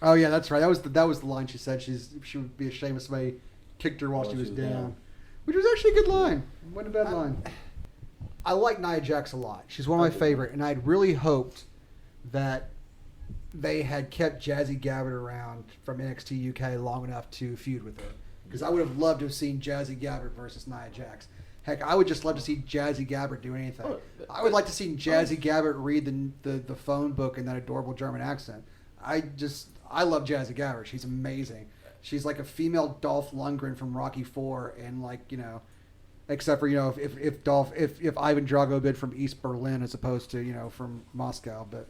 Oh, yeah, that's right. That was the line she said. She would be ashamed if somebody kicked her while she was down. Which was actually a good line. Wasn't a bad line. I like Nia Jax a lot. She's one of my favorite, and I'd really hoped that they had kept Jazzy Gabbard around from NXT UK long enough to feud with her. Because I would have loved to have seen Jazzy Gabbard versus Nia Jax. Heck, I would just love to see Jazzy Gabbard do anything. I would like to see Jazzy Gabbard read the phone book in that adorable German accent. I love Jazzy Gabbard. She's amazing. She's like a female Dolph Lundgren from Rocky IV, and like, you know, except for, you know, if Ivan Drago bid from East Berlin as opposed to, you know, from Moscow. But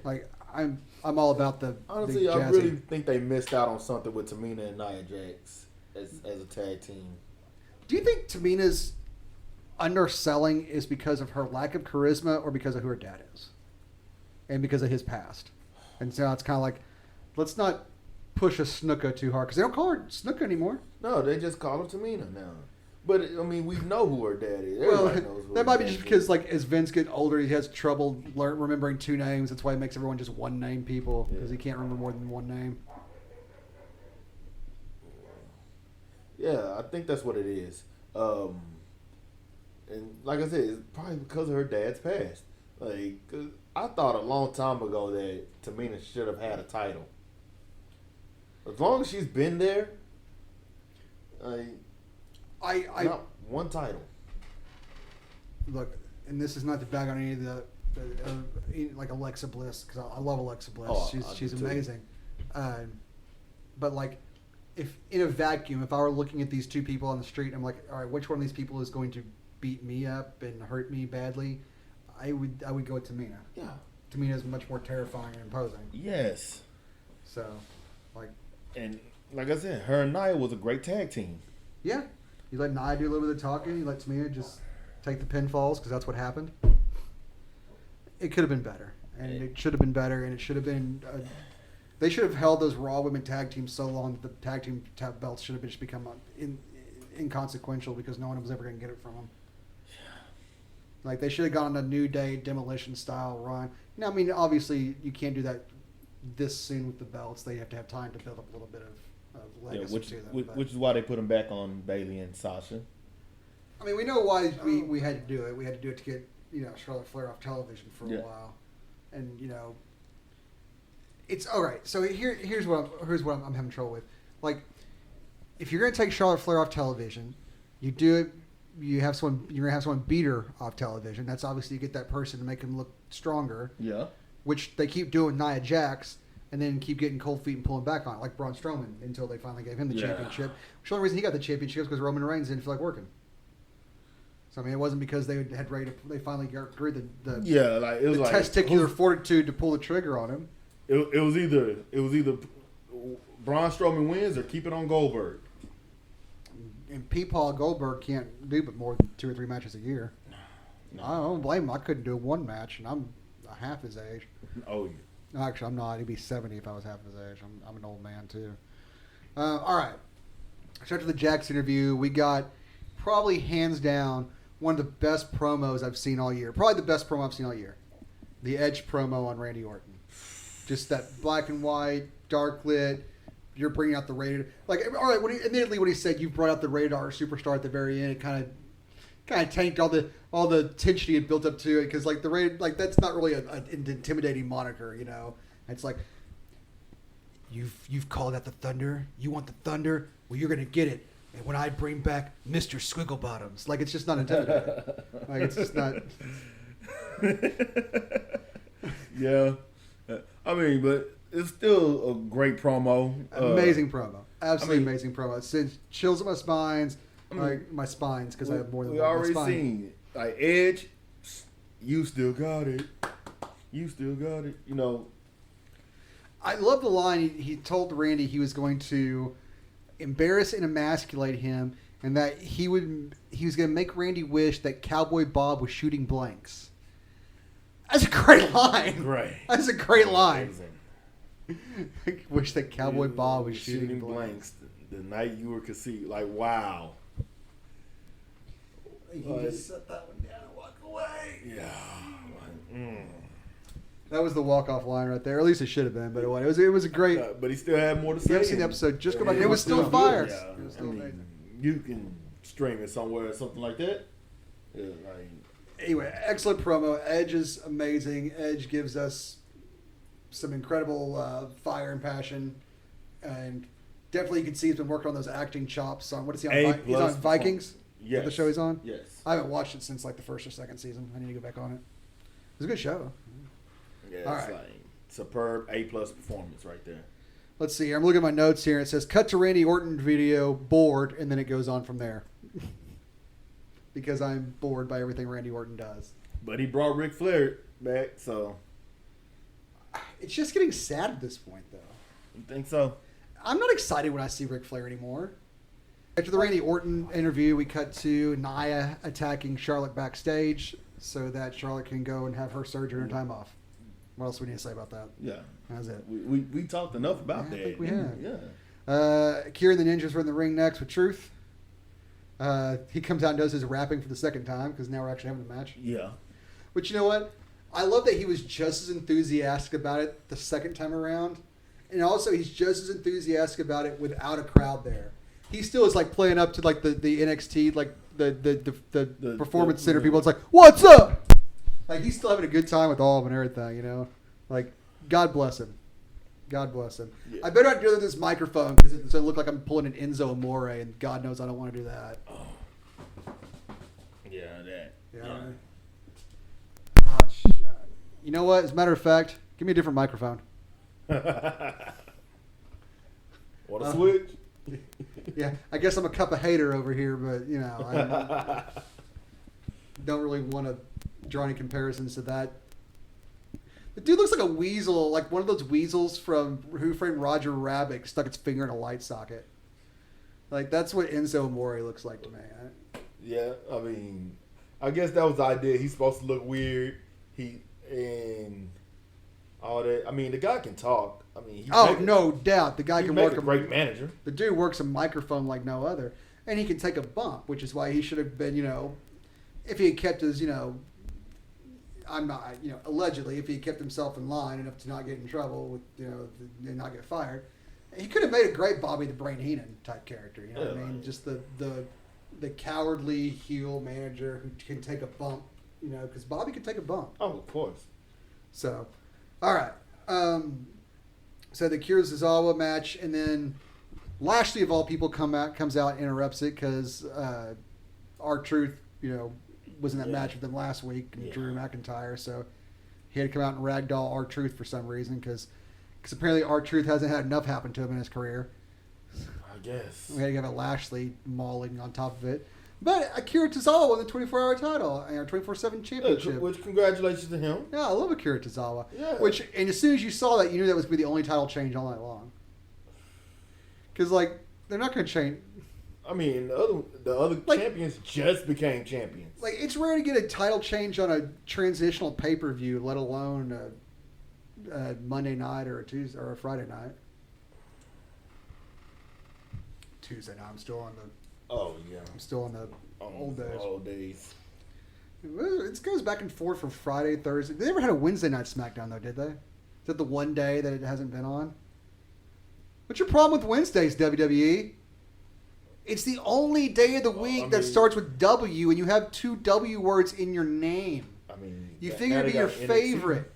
like, I'm all about the honestly, the I really think they missed out on something with Tamina and Nia Jax as a tag team. Do you think Tamina's underselling is because of her lack of charisma or because of who her dad is? And because of his past? And so it's kind of like, let's not push a Snuka too hard. Because they don't call her Snuka anymore. No, they just call her Tamina now. But, I mean, we know who her dad is. Well, Everybody knows who that her might be dad just is. because, like, as Vince gets older, he has trouble remembering 2 names. That's why he makes everyone just one name people. Because he can't remember more than one name. Yeah, I think that's what it is. And like I said, it's probably because of her dad's past. Like, 'cause I thought a long time ago that Tamina should have had a title. As long as she's been there, not one title. look, and this is not to bag on any of the like Alexa Bliss, because I love Alexa Bliss. Oh, she's I do too. amazing. But like, if in a vacuum, if I were looking at these two people on the street, I'm like, all right, which one of these people is going to beat me up and hurt me badly? I would go with Tamina. Yeah. Tamina is much more terrifying and imposing. Yes. So, like, And like I said, her and Nia was a great tag team. yeah, you let Nia do a little bit of talking. You let Tamina just take the pinfalls, because that's what happened. It could have been better, and it should have been better, and it should have been. They should have held those Raw Women tag teams so long that the tag team belts should have just become inconsequential, because no one was ever going to get it from them. Like, they should have gone on a New Day Demolition style run. Now, I mean, obviously you can't do that this soon with the belts. They have to have time to build up a little bit of legacy to them. Which is why they put them back on Bayley and Sasha. I mean, we know why we had to do it. We had to do it to get Charlotte Flair off television for a while, and it's all right. So here's what I'm having trouble with. Like, if you're going to take Charlotte Flair off television, you do it. You're gonna have someone beat her off television. That's obviously, you get that person to make them look stronger. Yeah. Which they keep doing Nia Jax, and then keep getting cold feet and pulling back on it, like Braun Strowman, until they finally gave him the championship. The only reason he got the championship was because Roman Reigns didn't feel like working. So I mean, it wasn't because they finally got rid of the testicular fortitude to pull the trigger on him. It was either Braun Strowman wins or keep it on Goldberg. And Paul Goldberg can't do but more than 2 or 3 matches a year. No. I don't blame him. I couldn't do one match, and I'm half his age. Oh, yeah. No, actually, I'm not. He'd be 70 if I was half his age. I'm an old man, too. All right. So after the Jax interview, we got probably hands down one of the best promos I've seen all year. Probably the best promo I've seen all year. The Edge promo on Randy Orton. Just that black and white, dark lit. You're bringing out the rated. Like, all right, admittedly, when he said you brought out the rated R superstar at the very end, it kind of tanked all the tension he had built up to it, because like the rated, like, that's not really an intimidating moniker, It's like, you've called out the thunder. You want the thunder? Well, you're gonna get it. And when I bring back Mr. Swigglebottoms, like, it's just not intimidating. Like, it's just not. Yeah, I mean, but it's still a great promo. Amazing promo. Absolutely amazing promo. It sends chills up my spines. My spines, because I have more than one. We already seen it. Like, Edge, you still got it. You still got it. I love the line he told Randy he was going to embarrass and emasculate him, and that he was going to make Randy wish that Cowboy Bob was shooting blanks. That's a great line. Right. That's a great line. I wish that Cowboy Bob was shooting blanks. The night you were conceived. Like, wow. You just set that one down and walk away. Yeah. That was the walk-off line right there. Or at least it should have been, but it was a great. But he still had more to say. You haven't seen the episode? Just go back. It was still fire. Yeah. It was still amazing. You can stream it somewhere or something like that. Yeah, anyway, excellent promo. Edge is amazing. Edge gives us some incredible fire and passion, and definitely you can see he's been working on those acting chops. On what is he on? He's on Vikings. Yes. The show he's on. Yes. I haven't watched it since like the first or second season. I need to go back on it. It was a good show. Yeah, all it's right. like superb A+ performance right there. Let's see here. I'm looking at my notes here. It says cut to Randy Orton video, bored, and then it goes on from there. Because I'm bored by everything Randy Orton does. But he brought Ric Flair back, so. It's just getting sad at this point, though. You think so? I'm not excited when I see Ric Flair anymore. After the Randy Orton interview, we cut to Nia attacking Charlotte backstage so that Charlotte can go and have her surgery and her time off. What else do we need to say about that? Yeah. That's it. We talked enough about that. I think we have. Yeah. Kieran the Ninjas were in the ring next with Truth. He comes out and does his rapping for the second time, because now we're actually having the match. Yeah. But you know what? I love that he was just as enthusiastic about it the second time around. And also, he's just as enthusiastic about it without a crowd there. He still is like playing up to like the NXT, like the performance center people. It's like, what's up? Like, he's still having a good time with all of them and everything, Like, God bless him. God bless him. Yeah. I better not do this microphone because it's going to look like I'm pulling an Enzo Amore, and God knows I don't want to do that. Oh. Yeah, that. Yeah. Yeah. You know what? As a matter of fact, give me a different microphone. Want to switch? Yeah, I guess I'm a cup of hater over here, but you know, I don't really want to draw any comparisons to that. The dude looks like a weasel, like one of those weasels from Who Framed Roger Rabbit stuck its finger in a light socket. Like that's what Enzo Amore looks like to me. Yeah, I mean, I guess that was the idea. He's supposed to look weird. And all that. I mean, the guy can talk. I mean, No doubt, the guy he can make work a great manager. The dude works a microphone like no other, and he can take a bump, which is why he should have been, if he had kept his, allegedly, if he had kept himself in line enough to not get in trouble with, and not get fired, he could have made a great Bobby the Brain Heenan type character. You know what I mean? Just the cowardly heel manager who can take a bump, because Bobby can take a bump. Oh, of course. So, all right. So the Kira Zazawa match, and then Lashley of all people comes out and interrupts it because R-Truth, was in that match with them last week, and Drew McIntyre. So he had to come out and ragdoll R-Truth for some reason because apparently R-Truth hasn't had enough happen to him in his career. I guess. We had to have a Lashley mauling on top of it. But Akira Tozawa won the 24-hour title, or 24/7 championship. Which congratulations to him. Yeah, I love Akira Tozawa. Yeah. And as soon as you saw that, you knew that was going to be the only title change all night long. Because, they're not going to change. I mean, the other champions just became champions. It's rare to get a title change on a transitional pay-per-view, let alone a Monday night or a Tuesday or a Friday night. Tuesday night. I'm still on the old days. Old days. It goes back and forth from Friday, Thursday. They never had a Wednesday night SmackDown, though, did they? Is that the one day that it hasn't been on? What's your problem with Wednesdays, WWE? It's the only day of the week that starts with W, and you have two W words in your name. I mean, you figure it'd be your favorite.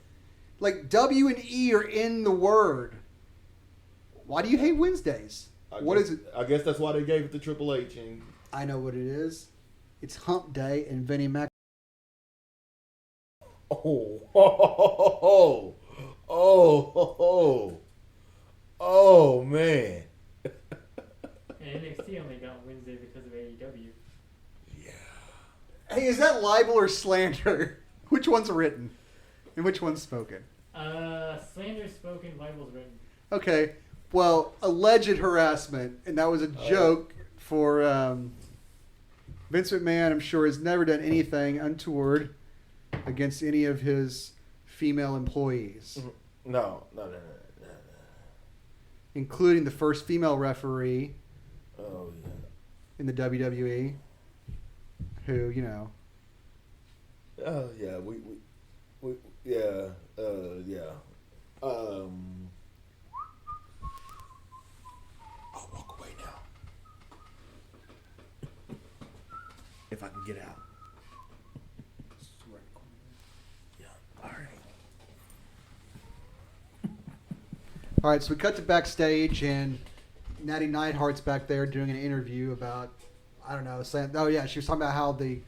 W and E are in the word. Why do you hate Wednesdays? What is it? I guess that's why they gave it to Triple H. And I know what it is. It's Hump Day, and Vinnie Mac. Oh, man. And NXT only got Wednesday because of AEW. Yeah. Hey, is that libel or slander? Which one's written? And which one's spoken? Slander spoken, libel's written. Okay. Well, alleged harassment, and that was a joke for Vince McMahon. I'm sure has never done anything untoward against any of his female employees, No. including the first female referee Oh yeah. in the WWE, who Oh yeah. We yeah. Yeah. I'll walk away now. If I can get out. Yeah. All right. All right, so we cut to backstage, and Natty Neidhart's back there doing an interview about, saying, she was talking about how the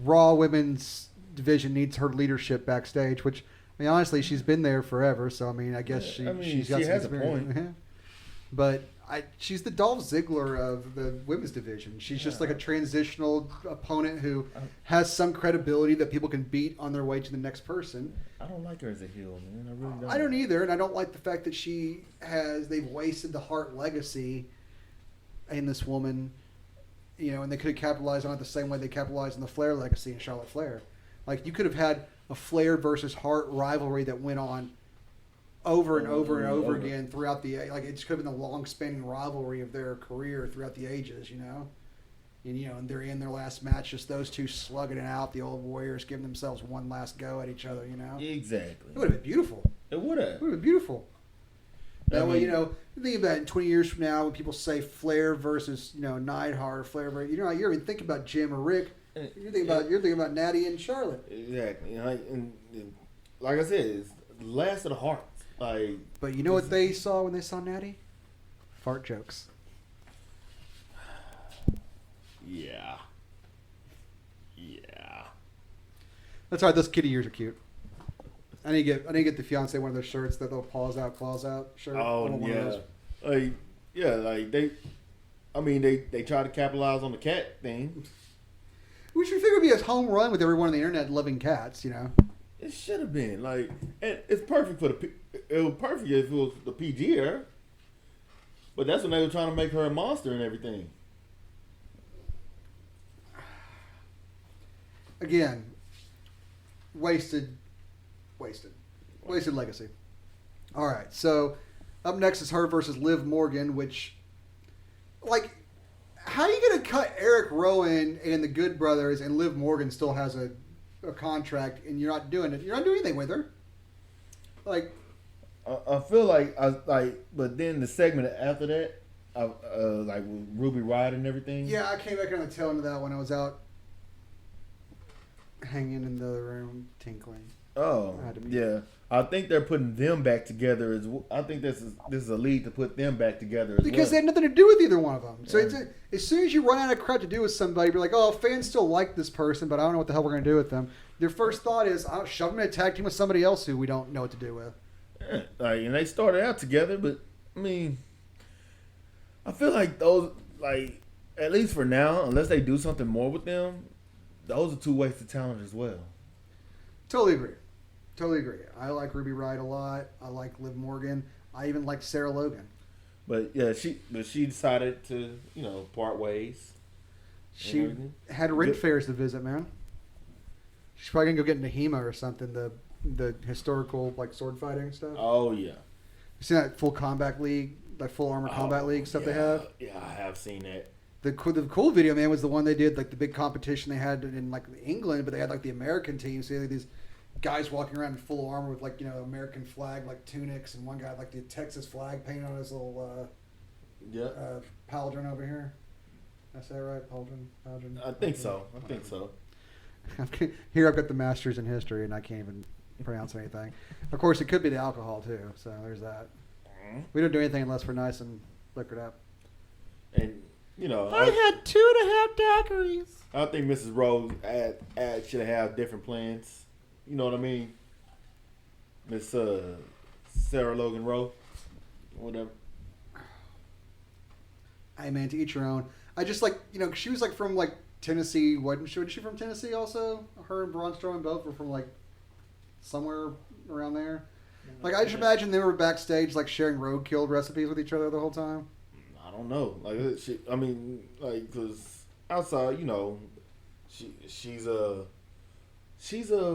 Raw Women's division needs her leadership backstage, which, honestly, she's been there forever, so, I guess she's got she some has experience. a point. But she's the Dolph Ziggler of the women's division. She's just like a transitional opponent who has some credibility that people can beat on their way to the next person. I don't like her as a heel, man. I really don't. I don't either, and I don't like the fact that they've wasted the Hart legacy in this woman, and they could have capitalized on it the same way they capitalized on the Flair legacy in Charlotte Flair. You could have had a Flair versus Hart rivalry that went on over and over and over again throughout the it could have been the long-spanning rivalry of their career throughout the ages, and and they're in their last match, just those two slugging it out, the old Warriors giving themselves one last go at each other, Exactly. It would have been beautiful. It would have. It would have been beautiful. That way, think about it in 20 years from now when people say Flair versus, Neidhart or Flair versus, you're even thinking about Jim or Rick. You're thinking about Natty and Charlotte. Exactly. And like I said, it's the last of the Hearts. But you know what they saw when they saw Natty? Fart jokes. Yeah. Yeah. That's all right. Those kitty ears are cute. I need to get the fiance one of those shirts, that little paws out, claws out shirt. I Oh want one of yeah, those. like they try to capitalize on the cat thing. Which you figure would be a home run with everyone on the internet loving cats, you know. It should have been and it's perfect for it was perfect if it was the PG era. But that's when they were trying to make her a monster and everything. Again, wasted legacy. All right, so up next is her versus Liv Morgan, which, like, how are you going to cut Eric Rowan and the Good Brothers and Liv Morgan still has a contract and you're not doing it? You're not doing anything with her. Like, I feel but then the segment after that, like with Ruby Riott and everything. yeah, I came back on the tail end of that when I was out hanging in the other room, tinkling. Oh, yeah. I think they're putting them back together. I think this is a lead to put them back together Because they well. had nothing to do with either one of them. So Yeah. as soon as you run out of crap to do with somebody, you're like, oh, fans still like this person, but I don't know what the hell we're going to do with them. Their first thought is, I'll shove them in a tag team with somebody else who we don't know what to do with. Yeah, and they started out together, but I mean, I feel like those, at least for now, unless they do something more with them, those are two wasted talent as well. Totally agree. I like Ruby Riott a lot. I like Liv Morgan. I even like Sarah Logan. But yeah, she decided to part ways. She had rent fairs to visit, man. She's probably gonna go get into HEMA or something. The historical sword fighting stuff. Oh yeah. You seen that full combat league, that full armor combat league stuff they have? Yeah, I have seen that. The cool video, man, was the one they did, the big competition they had in England, but they had the American team. So you had these guys walking around in full armor with American flag tunics, and one guy had the Texas flag painted on his little pauldron over here. Did I say it right? Pauldron. I think so. Here I've got the masters in history, and I can't even pronounce anything. Of course, it could be the alcohol too. So there's that. We don't do anything unless we're nice and liquored up. And I had 2.5 daiquiris. I think Mrs. Rose should have different plans. You know what I mean? Miss Sarah Logan Rowe, whatever. Hey man, to each your own. I just she was from Tennessee. Wasn't she from Tennessee also? Her and Braun Strowman both were from somewhere around there. I just imagine they were backstage sharing roadkill recipes with each other the whole time. I don't know. Because outside, she's a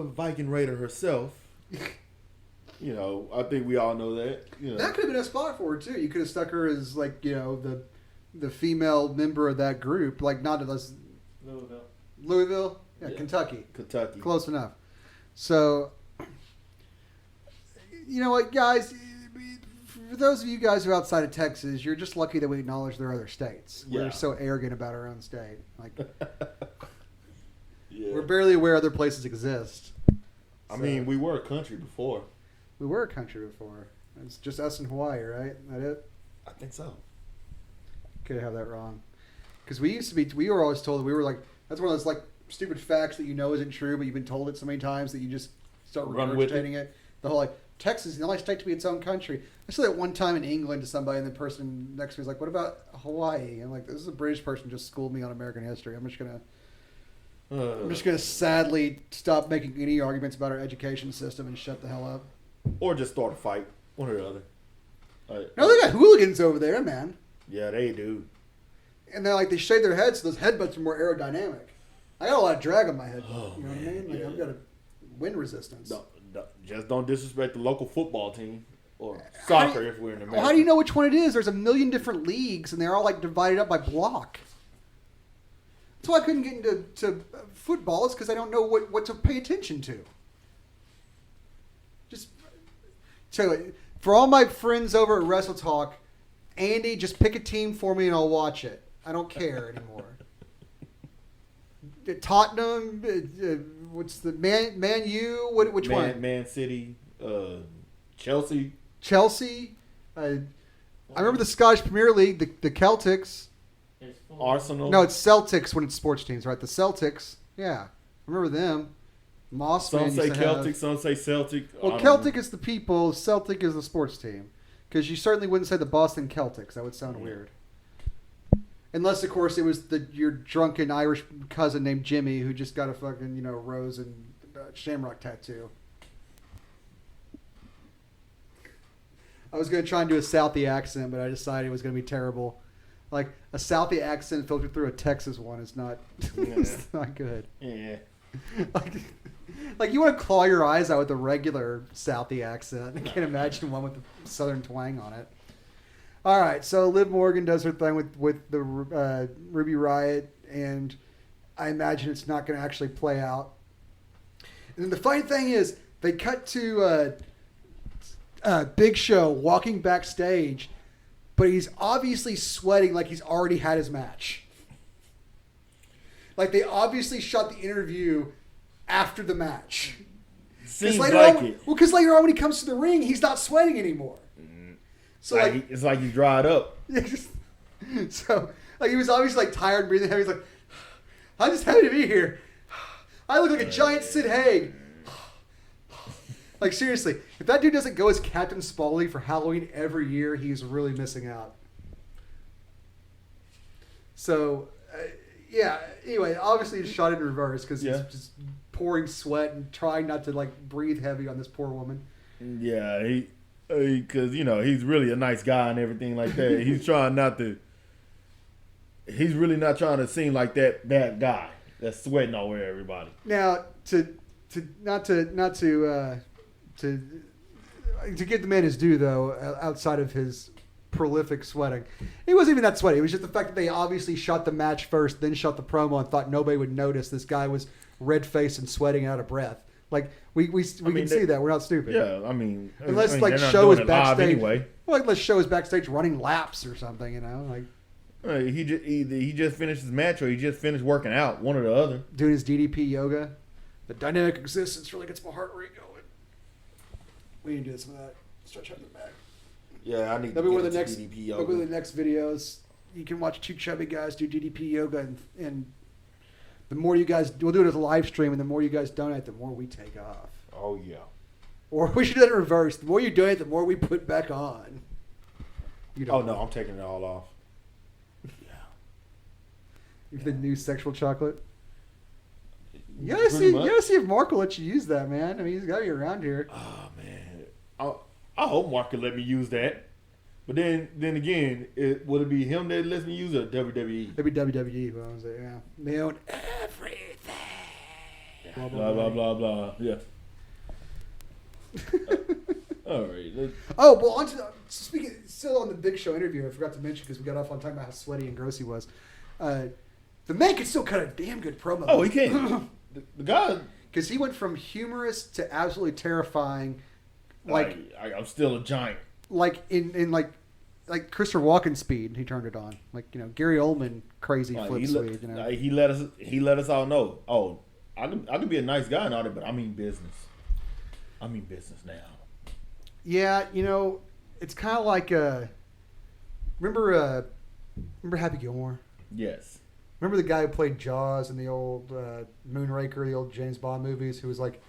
Viking Raider herself. I think we all know that. That could have been a spot for her too. You could have stuck her as the female member of that group, not as Louisville, yeah. Kentucky, close enough. So, you know what, guys? For those of you guys who are outside of Texas, you're just lucky that we acknowledge there are other states. Yeah. We're so arrogant about our own state. Yeah. We're barely aware other places exist. I mean, we were a country before. We were a country before. It's just us in Hawaii, right? That it? I think so. Could have that wrong. Because we were always told that we were that's one of those stupid facts that isn't true, but you've been told it so many times that you just start regurgitating it. The whole Texas is the only state to be its own country. I said that one time in England to somebody, and the person next to me was like, "What about Hawaii?" I'm like, "This is a British person just schooled me on American history. I'm just gonna sadly stop making any arguments about our education system and shut the hell up." Or just start a fight, one or the other. No, they got hooligans over there, man. Yeah, they do. And they're they shave their heads, so those headbutts are more aerodynamic. I got a lot of drag on my head. Oh, you know what I mean? yeah. I've got a wind resistance. Just don't disrespect the local football team or soccer if we're in America. Well, how do you know which one it is? There's a million different leagues, and they're all divided up by block. That's why I couldn't get into football. Is because I don't know what to pay attention to. Just so for all my friends over at Wrestle Talk, Andy, just pick a team for me and I'll watch it. I don't care anymore. Tottenham, what's the Man U? Which one? Man City, Chelsea. Chelsea. I remember the Scottish Premier League, the Celtics. Arsenal. No, it's Celtics when it's sports teams, right? The Celtics. Yeah, I remember them. Moss Some fan say used to Celtic, have- some say Celtic. I Well, don't Celtic know. is the people. Celtic is the sports team. Because you certainly wouldn't say the Boston Celtics. That would sound weird. Unless, of course, it was your drunken Irish cousin named Jimmy who just got a fucking, rose and shamrock tattoo. I was going to try and do a Southie accent, but I decided it was going to be terrible. Like, a Southie accent filtered through a Texas one is not, it's not good. Yeah. Like you want to claw your eyes out with a regular Southie accent. I can't imagine one with a southern twang on it. All right, so Liv Morgan does her thing with the Ruby Riott, and I imagine it's not going to actually play out. And then the funny thing is, they cut to Big Show walking backstage, but he's obviously sweating like he's already had his match. Like they obviously shot the interview after the match. Seems later like on, it. Well, because later on when he comes to the ring, he's not sweating anymore. So It's like he dried up. so he was obviously like tired and breathing heavy. He's like, I'm just happy to be here. I look like a giant Sid Haig. Like seriously, if that dude doesn't go as Captain Spaulding for Halloween every year, he's really missing out. So, yeah. Anyway, obviously he shot it in reverse because he's just pouring sweat and trying not to like breathe heavy on this poor woman. Yeah, because he's really a nice guy and everything like that. He's trying not to. He's really not trying to seem like that guy that's sweating all over everybody. Now, to give the man his due though, outside of his prolific sweating, he wasn't even that sweaty. It was just the fact that they obviously shot the match first, then shot the promo, and thought nobody would notice this guy was red faced and sweating out of breath. Like we can see that we're not stupid. Yeah, unless they're like not Show doing is it live backstage. anyway. Well, unless Show is backstage running laps or something, like He just finished his match or he just finished working out, one or the other. doing his DDP yoga. The dynamic existence really gets my heart rate going. We need to do some of that. Stretch out the back. Yeah, I need That'll be one of the DDP next. yoga. That'll be one of the next videos. You can watch two chubby guys do DDP yoga, and the more you guys, we'll do it as a live stream, and the more you guys donate, the more we take off. Oh yeah. Or we should do it in reverse. The more you donate, the more we put back on. You don't Oh know. no, I'm taking it all off. If the new sexual chocolate. You Pretty gotta much. see if Mark will let you use that, man. I mean, he's got to be around here. Oh man, I hope Mark could let me use that. But then again, would it be him that lets me use it or WWE? It'd be WWE, but I was like, yeah, they own everything. Blah blah blah blah. Yeah. All right. Oh, well, on to speaking, still on the Big Show interview, I forgot to mention because we got off on talking about how sweaty and gross he was. The man could still cut a damn good promo. Oh, he can. The guy. Because he went from humorous to absolutely terrifying, like I'm still a giant. like in like Christopher Walken speed. He turned it on, like Gary Oldman crazy flip speed. He let us all know. Oh, I can be a nice guy and all that, but I mean business. I mean business now. Yeah, it's kind of like remember Happy Gilmore? Yes. Remember the guy who played Jaws in the old Moonraker, the old James Bond movies, who was like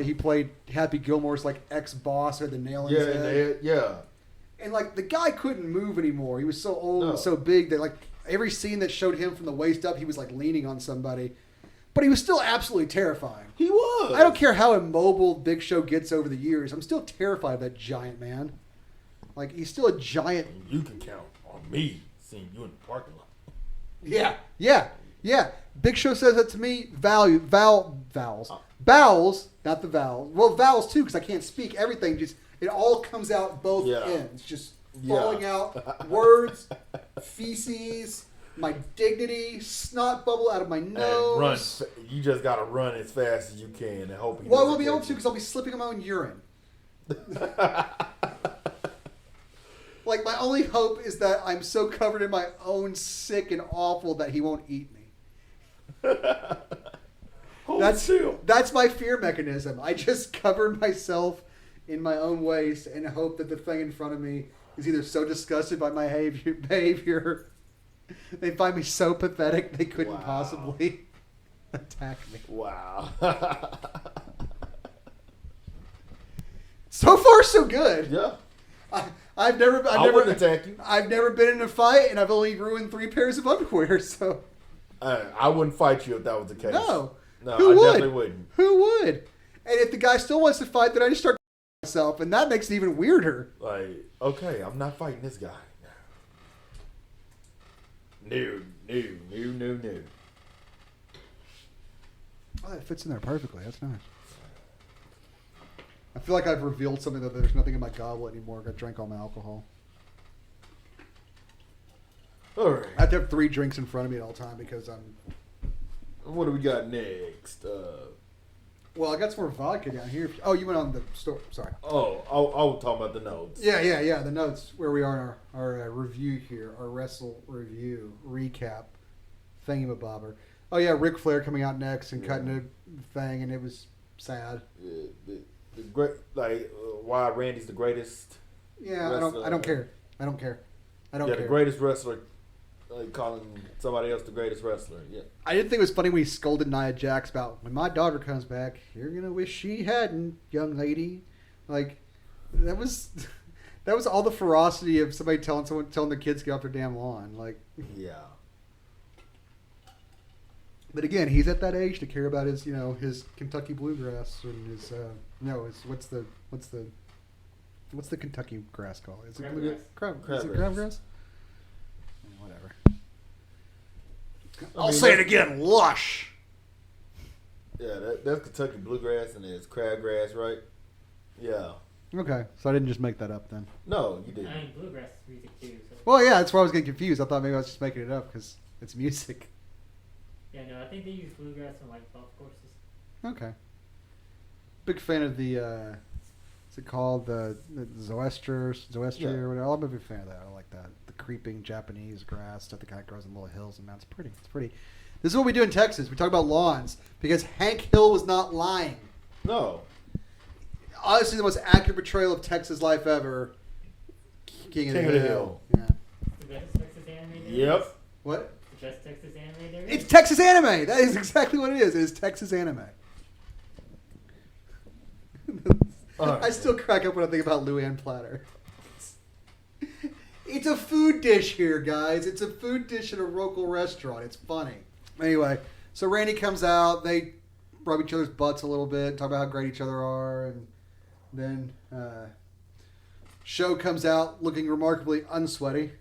he played Happy Gilmore's like ex-boss who had the nail in his head. Yeah. And like the guy couldn't move anymore. He was so old and so big that like every scene that showed him from the waist up, he was like leaning on somebody. But he was still absolutely terrifying. He was. I don't care how immobile Big Show gets over the years. I'm still terrified of that giant man. Like he's still a giant. You can count on me seeing you in the parking lot. Yeah. Big Show says that to me. Vowels, not the vowels. Well, vowels too, because I can't speak. Everything it all comes out both ends, just falling out. Words, feces, my dignity, snot bubble out of my nose. And run. You just gotta run as fast as you can and hope. Well, I won't be able to because I'll be slipping on my own urine. Like, my only hope is that I'm so covered in my own sick and awful that he won't eat me. That's my fear mechanism. I just cover myself in my own waste and hope that the thing in front of me is either so disgusted by my behavior they find me so pathetic they couldn't possibly. Attack me. Wow. So far, so good. Yeah. I've never. I wouldn't attack you. I've never been in a fight, and I've only ruined 3 pairs of underwear. So I wouldn't fight you if that was the case. no, No, Who I would? definitely wouldn't. Who would? And if the guy still wants to fight, then I just start myself, and that makes it even weirder. Like, okay, I'm not fighting this guy. No. Oh, that fits in there perfectly. That's nice. I feel like I've revealed something that there's nothing in my goblet anymore. I drank all my alcohol. All right. I have to have 3 drinks in front of me at all time because I'm. What do we got next? Well, I got some more vodka down here. Oh, you went on the store. Sorry. Oh, I was talking about the notes. Yeah. The notes where we are in our review here, our wrestle review recap, thingamabobber. Oh yeah, Ric Flair coming out next and cutting a thing, and it was sad. The great, why Randy's the greatest. Yeah, wrestler. I don't care. I don't care. The greatest wrestler. Calling somebody else the greatest wrestler. Yeah. I didn't think it was funny when he scolded Nia Jax about when my daughter comes back, you're gonna wish she hadn't, young lady. Like that was all the ferocity of somebody telling the kids to get off their damn lawn. Like Yeah. But again, he's at that age to care about his his Kentucky bluegrass and his what's the Kentucky grass called? Is it bluegrass? Crabgrass? Whatever. I'll say it again. Lush. Yeah, that's Kentucky bluegrass and it's crabgrass, right? Yeah. Okay, so I didn't just make that up then. No, you didn't. I mean, bluegrass is music too. So. Well, yeah, that's why I was getting confused. I thought maybe I was just making it up because it's music. Yeah, no, I think they use bluegrass on like golf courses. Okay. Big fan of the, what's it called? The Zoester or whatever. I'm a big fan of that. I like that. The creeping Japanese grass stuff that kind of grows in little hills and mountains. It's pretty. This is what we do in Texas. We talk about lawns because Hank Hill was not lying. No. Honestly, the most accurate portrayal of Texas life ever. King of the Hill. Yeah. The best Texas anime there Yep. is? What? The best Texas anime there is? It's Texas anime. That is exactly what it is. It is Texas anime. I still crack up when I think about Luann Platter. It's a food dish here, guys. It's a food dish at a local restaurant. It's funny. Anyway, so Randy comes out. They rub each other's butts a little bit, talk about how great each other are, and then Show comes out looking remarkably unsweaty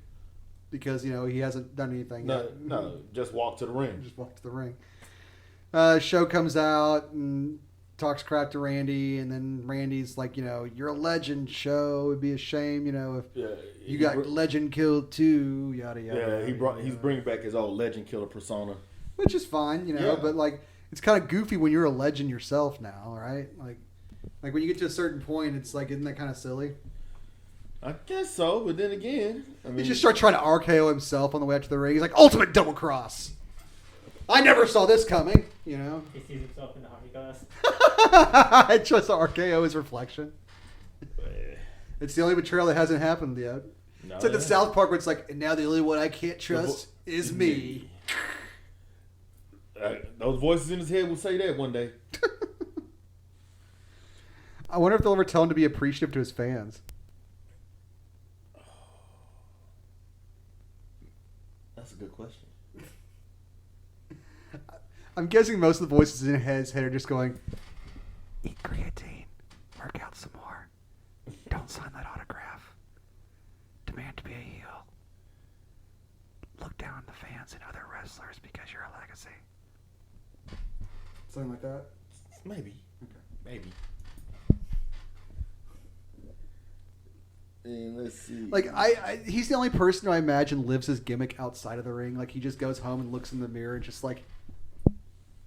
because he hasn't done anything yet. No, just walk to the ring. Just walked to the ring. Show comes out and talks crap to Randy, and then Randy's like, you're a legend, Show. It'd be a shame, if you got legend killed too, yada yada. Yeah, he's bringing back his old legend killer persona, which is fine, but like it's kind of goofy when you're a legend yourself now, right? Like when you get to a certain point, it's like, isn't that kind of silly? I guess so, but then again, he just starts trying to RKO himself on the way out to the ring. He's like, ultimate double cross. I never saw this coming, He sees himself in the hockey glass. I just RKO his reflection. It's the only betrayal that hasn't happened yet. It's like the South Park where it's like, and now the only one I can't trust is me. Those voices in his head will say that one day. I wonder if they'll ever tell him to be appreciative to his fans. That's a good question. I'm guessing most of the voices in his head are just going, eat creatine, work out some more, don't sign that autograph, demand to be a heel, look down on the fans and other wrestlers because you're a legacy. Something like that? Maybe. Okay. Maybe. And let's see. Like, he's the only person who I imagine lives his gimmick outside of the ring. Like, he just goes home and looks in the mirror and just like,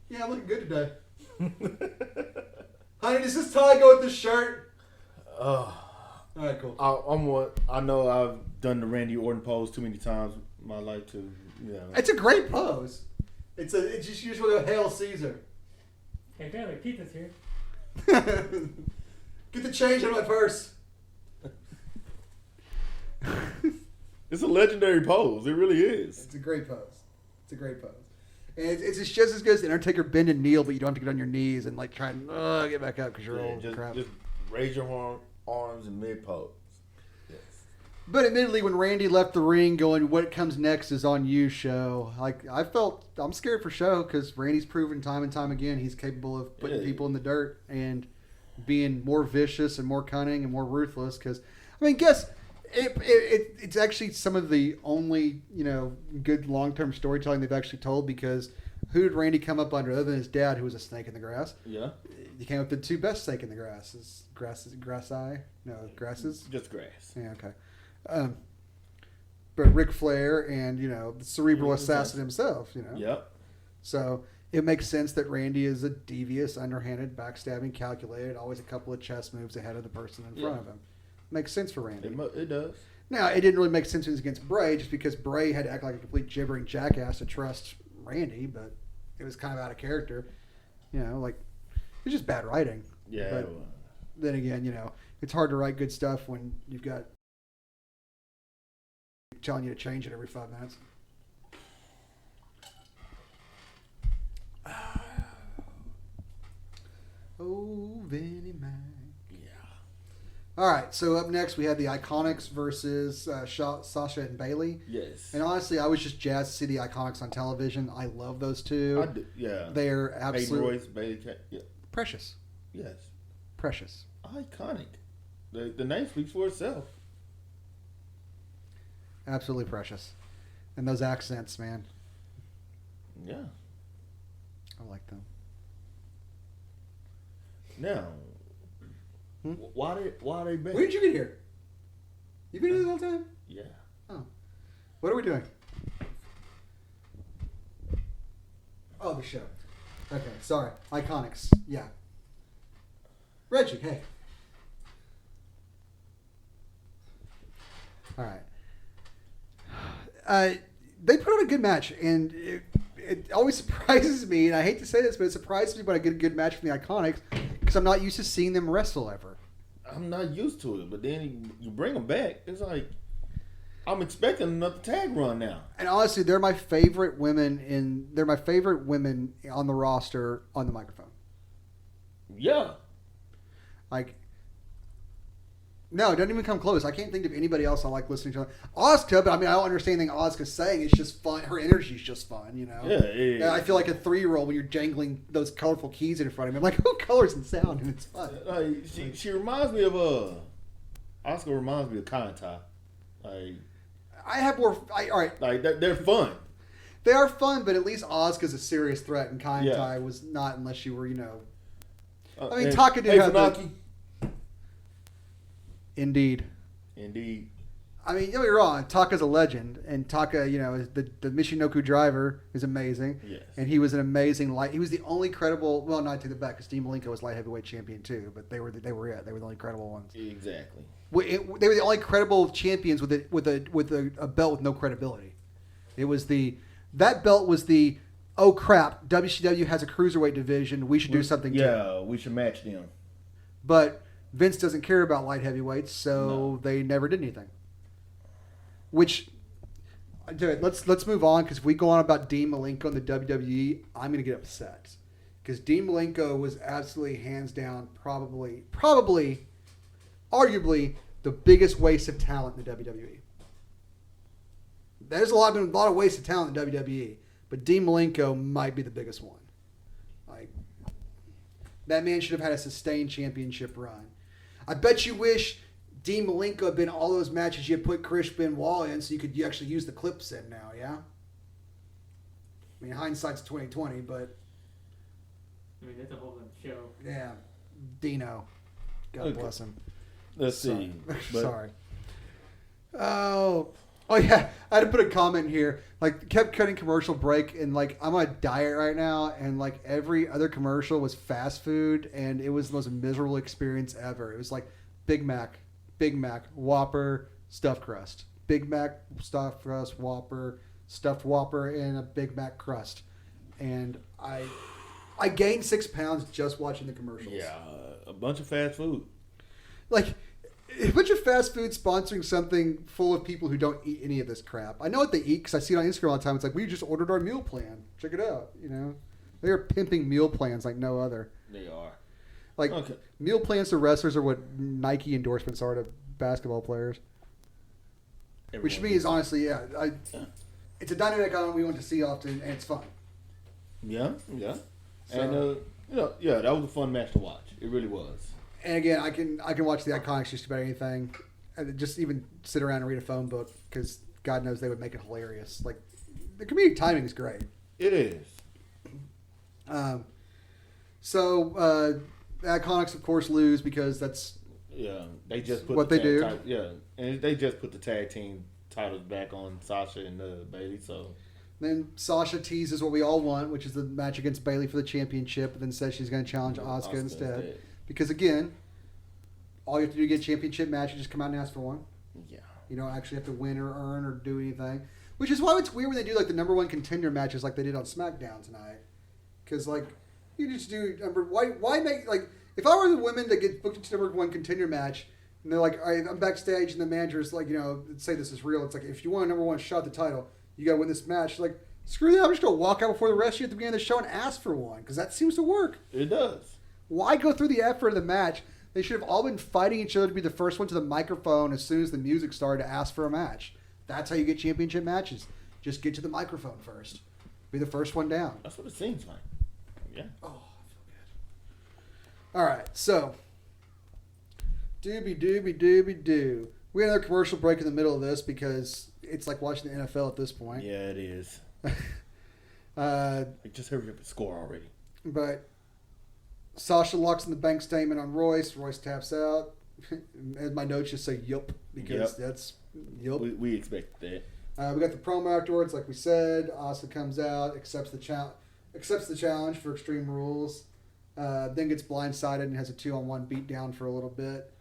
yeah, I'm looking good today. Honey, does this tie go with this shirt? All right, cool. I know I've done the Randy Orton pose too many times in my life to, It's a great pose. It's just usually a Hail Caesar. Hey, family, pizza's here. Get the change in my purse. It's a legendary pose. It really is. It's a great pose. And it's just as good as the Undertaker bend and kneel, but you don't have to get on your knees and like try and get back up because you're old crap. Just raise your arms in mid pose. Yes. But admittedly, when Randy left the ring, going, "What comes next is on you, Show." Like I'm scared for Show because Randy's proven time and time again he's capable of putting people in the dirt and being more vicious and more cunning and more ruthless. Because I mean, guess. It's actually some of the only, good long-term storytelling they've actually told because who did Randy come up under other than his dad who was a snake in the grass? Yeah. He came up with the two best snake in the grasses. Grasses? Just grass. Yeah, okay. But Ric Flair and, the cerebral assassin himself, Yep. So it makes sense that Randy is a devious, underhanded, backstabbing, calculated, always a couple of chess moves ahead of the person in front of him. Makes sense for Randy. It does. Now, it didn't really make sense when he was against Bray, just because Bray had to act like a complete gibbering jackass to trust Randy, but it was kind of out of character. It's just bad writing. Yeah. But then again, it's hard to write good stuff when you've got telling you to change it every 5 minutes. Oh, Vinnie Mac. All right, so up next we had the Iconics versus Sasha and Bailey. Yes. And honestly, I was just jazzed to see the Iconics on television. I love those two. I do, yeah. They're absolutely Royce, Bailey, yeah. Precious. Yes. Precious. Iconic. The name speaks for itself. Absolutely precious. And those accents, man. Yeah. I like them. Now, why they been? When did you get here? You been here the whole time? Yeah. Oh. What are we doing? Oh, the show. Okay, sorry. Iconics. Yeah. Reggie, hey. All right. They put on a good match, and it always surprises me, and I hate to say this, but it surprises me when I get a good match from the Iconics because I'm not used to seeing them wrestle ever. I'm not used to it, but then you bring them back. It's like I'm expecting another tag run now. And honestly, they're my favorite women on the roster on the microphone. Yeah. Like, no, it doesn't even come close. I can't think of anybody else I like listening to. Asuka, but I mean, I don't understand anything Asuka's saying. It's just fun. Her energy's just fun, Yeah. I feel like a 3-year-old when you're jangling those colorful keys in front of me. I'm like, who colors and sound? And it's fun. Like she reminds me of Asuka reminds me of Kanta. Like I have more. All right, like they're fun. They are fun, but at least Asuka's a serious threat, and Kai Yeah. was not unless you were, I mean, And- Taka did hey, have Funaki. Indeed. I mean, don't be wrong. Taka's a legend, and Taka, the Michinoku driver is amazing. Yes. And he was an amazing light. He was the only credible. Well, not to the back, because Dean Malenko was light heavyweight champion too. But they were it. They were the only credible ones. Exactly. They were the only credible champions with a belt with no credibility. That belt was the oh crap, WCW has a cruiserweight division. We should do something. Yeah, we should match them. But Vince doesn't care about light heavyweights, so they never did anything. Which, dude, let's move on, because if we go on about Dean Malenko in the WWE, I'm going to get upset. Because Dean Malenko was absolutely, hands down, probably, arguably, the biggest waste of talent in the WWE. There's been a lot of waste of talent in WWE, but Dean Malenko might be the biggest one. Like, that man should have had a sustained championship run. I bet you wish Dean Malenko had been all those matches you put Chris Benoit in, so you actually use the clips in now, yeah? I mean, hindsight's 2020, but I mean, that's a whole other show. yeah, Dino, God bless him. Let's see. But Sorry. Oh yeah, I had to put a comment here. Like, kept cutting commercial break, and like I'm on a diet right now, and like every other commercial was fast food, and it was the most miserable experience ever. It was like Big Mac, Whopper, stuffed crust, Big Mac, stuffed crust, Whopper, stuffed Whopper, and a Big Mac crust, and I gained 6 pounds just watching the commercials. yeah, a bunch of fast food. Like, A bunch of fast food sponsoring something full of people who don't eat any of this crap. I know what they eat because I see it on Instagram all the time. It's like, we just ordered our meal plan. Check it out. You know, they are pimping meal plans like no other. They are. Like meal plans to wrestlers are what Nike endorsements are to basketball players. Which to me is honestly, it's a dynamic I don't we want to see often, and it's fun. Yeah. So, and that was a fun match to watch. It really was. And again, I can watch the Iconics just about anything, and just even sit around and read a phone book because God knows they would make it hilarious. Like the comedic timing is great. It is. The Iconics of course lose because that's they just put what they do. And they just put the tag team titles back on Sasha and Bayley. So then Sasha teases what we all want, which is the match against Bayley for the championship, and then says she's going to challenge Asuka instead. Because again, all you have to do to get a championship match is just come out and ask for one. Yeah. You don't actually have to win or earn or do anything. Which is why it's weird when they do like the number one contender matches like they did on Smackdown tonight. Because like you just do why make like if I were the women that get booked into number one contender match and they're like, all right, I'm backstage and the manager's like, say this is real. It's like if you want a number one shot at the title, you got to win this match. Like screw that, I'm just gonna walk out before the rest of you at the beginning of the show and ask for one because that seems to work. It does. Why go through the effort of the match? They should have all been fighting each other to be the first one to the microphone as soon as the music started to ask for a match. That's how you get championship matches. Just get to the microphone first. Be the first one down. That's what it seems like. Yeah. Oh, I feel good. All right, so doobie-doo. We had another commercial break in the middle of this because it's like watching the NFL at this point. Yeah, it is. Just hurry up and score already. But Sasha locks in the bank statement on Royce. Royce taps out. As my notes just say yup because that's yup. We expected that. We got the promo afterwards, like we said. Asuka comes out, accepts the challenge for Extreme Rules, then gets blindsided and has a 2-on-1 beatdown for a little bit.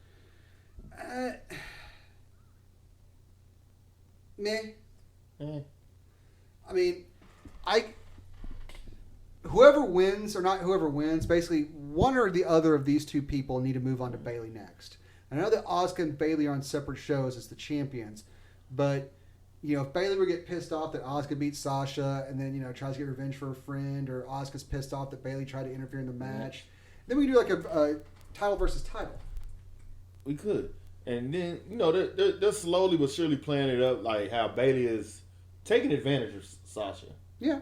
Meh. I mean, whoever wins or not whoever wins, basically one or the other of these two people need to move on to Bayley next. I know that Asuka and Bayley are on separate shows as the champions, but if Bayley would get pissed off that Asuka beats Sasha and then tries to get revenge for a friend, or Asuka's pissed off that Bayley tried to interfere in the match, then we can do like a title versus title. We could, and then they're slowly but surely playing it up like how Bayley is taking advantage of Sasha. Yeah.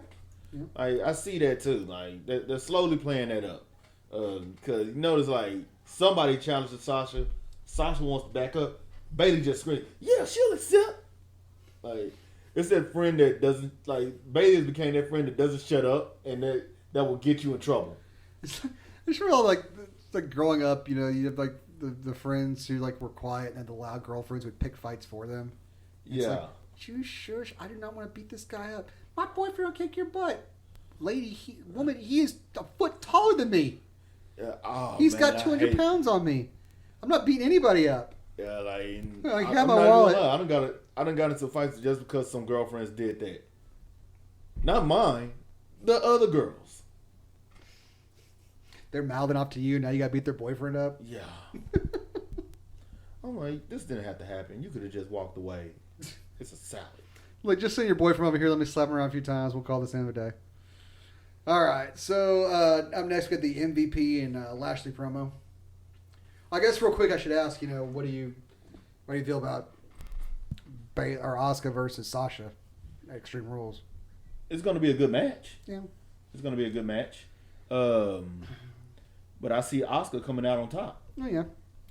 I see that too. Like they're slowly playing that up because you notice like somebody challenges Sasha. Sasha wants to back up. Bayley just screams, "Yeah, she'll accept." Like it's that friend that doesn't like. Bayley became that friend that doesn't shut up, and that will get you in trouble. It's real like growing up. You have like the friends who like were quiet and had the loud girlfriends would pick fights for them. It's like, you shush! I do not want to beat this guy up. My boyfriend will kick your butt. Lady, woman, he is a foot taller than me. Yeah, He's got 200 pounds on me. I'm not beating anybody up. Yeah, like have my wallet. I done got into fights just because some girlfriends did that. Not mine, the other girls. They're mouthing off to you. Now you got to beat their boyfriend up. Yeah. I'm like, this didn't have to happen. You could have just walked away. It's a salad. Like, just send your boyfriend over here. Let me slap him around a few times. We'll call this end of the day. All right. So up next, we got the MVP and Lashley promo. I guess real quick, I should ask. What do you feel about Asuka versus Sasha at Extreme Rules? It's going to be a good match. Yeah. It's going to be a good match. But I see Asuka coming out on top. Oh yeah.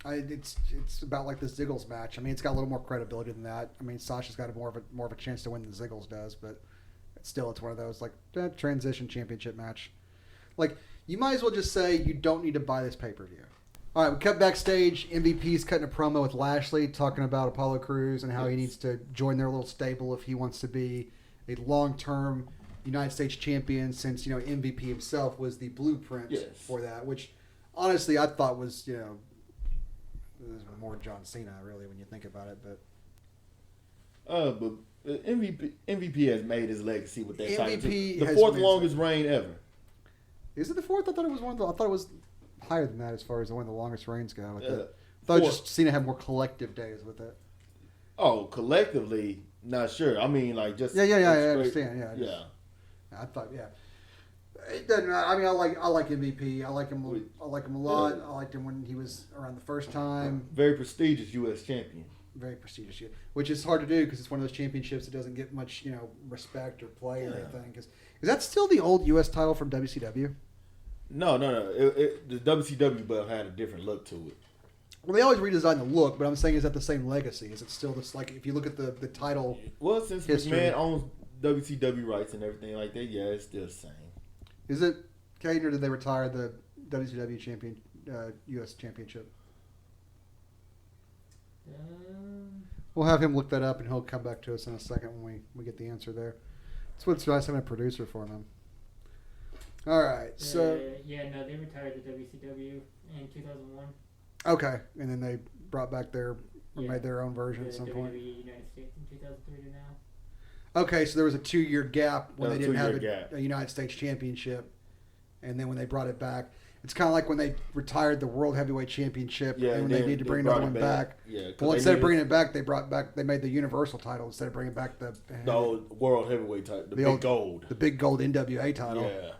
It's about like the Ziggles match. I mean, it's got a little more credibility than that. I mean, Sasha's got more of a chance to win than Ziggles does, but it's one of those like transition championship match. Like you might as well just say you don't need to buy this pay-per-view. All right, we cut backstage. MVP's cutting a promo with Lashley talking about Apollo Crews and how he needs to join their little stable if he wants to be a long-term United States champion, since MVP himself was the blueprint for that, which honestly I thought was more John Cena really when you think about it, but MVP has made his legacy with that title. MVP The has fourth made longest reign ever. Is it the fourth? I thought it was higher than that as far as one of the longest reigns go. thought just Cena had more collective days with it. Oh, collectively, not sure. I mean, like just Yeah, I straight- understand. Yeah, yeah. I thought, yeah. It doesn't matter. I mean, I like MVP. I like him a lot. I liked him when he was around the first time. Very prestigious U.S. champion. Very prestigious, which is hard to do because it's one of those championships that doesn't get much, respect or play or anything. Is that still the old U.S. title from WCW? No. The WCW belt had a different look to it. Well, they always redesign the look, but I'm saying, is that the same legacy? Is it still this, like, if you look at the title? Well, since history. McMahon owns WCW rights and everything like that, yeah, it's still the same. Is it Kane, or did they retire the WCW champion, U.S. championship? We'll have him look that up, and he'll come back to us in a second when we get the answer there. That's what's nice having a producer for him. All right, so they retired the WCW in 2001. Okay, and then they brought back made their own version at some point. WWE United States in 2003 to now. Okay, so there was a 2-year gap when they didn't have gap. a United States Championship, and then when they brought it back, it's kind of like when they retired the World Heavyweight Championship, and when they need to bring another one back. Yeah, well, instead of bringing it back, they made the Universal title instead of bringing back the old World Heavyweight title, the big gold NWA title. Yeah,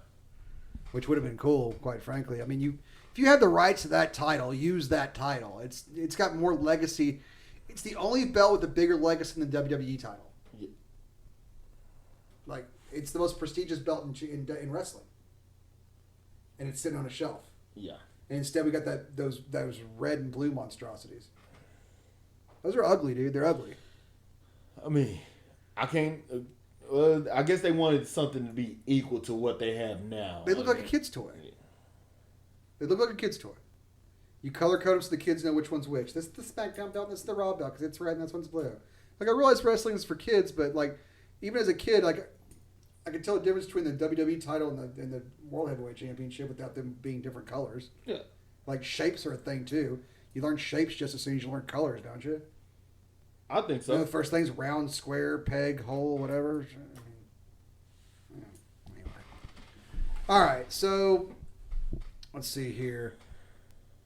which would have been cool, quite frankly. I mean, if you had the rights to that title, use that title. It's got more legacy. It's the only belt with a bigger legacy than the WWE title. Yeah. Like, it's the most prestigious belt in wrestling, and it's sitting on a shelf. Yeah. And instead, we got those red and blue monstrosities. Those are ugly, dude. They're ugly. I mean, I can't. I guess they wanted something to be equal to what they have now. They look like a kid's toy. They look like a kid's toy. You color code them so the kids know which one's which. This is the Smackdown belt, this is the Raw belt, because it's red and this one's blue. Like, I realize wrestling is for kids, but, like, even as a kid, like, I could tell the difference between the WWE title and the World Heavyweight Championship without them being different colors. Yeah. Like, shapes are a thing, too. You learn shapes just as soon as you learn colors, don't you? I think so. The first thing's round, square, peg, hole, whatever. Anyway. All right, so let's see here.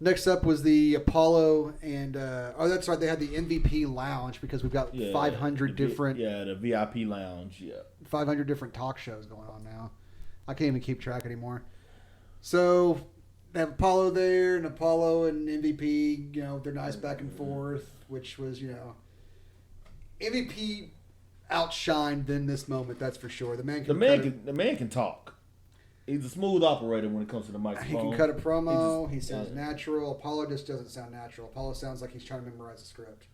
Next up was the Apollo, and that's right. They had the MVP lounge because we've got 500 different. The VIP lounge. Yeah, 500 different talk shows going on now. I can't even keep track anymore. So they have Apollo there, and Apollo and MVP. They're nice back and forth, which was MVP outshined in this moment. That's for sure. The man can talk. He's a smooth operator when it comes to the microphone. He can cut a promo. He sounds natural. Apollo just doesn't sound natural. Apollo sounds like he's trying to memorize a script.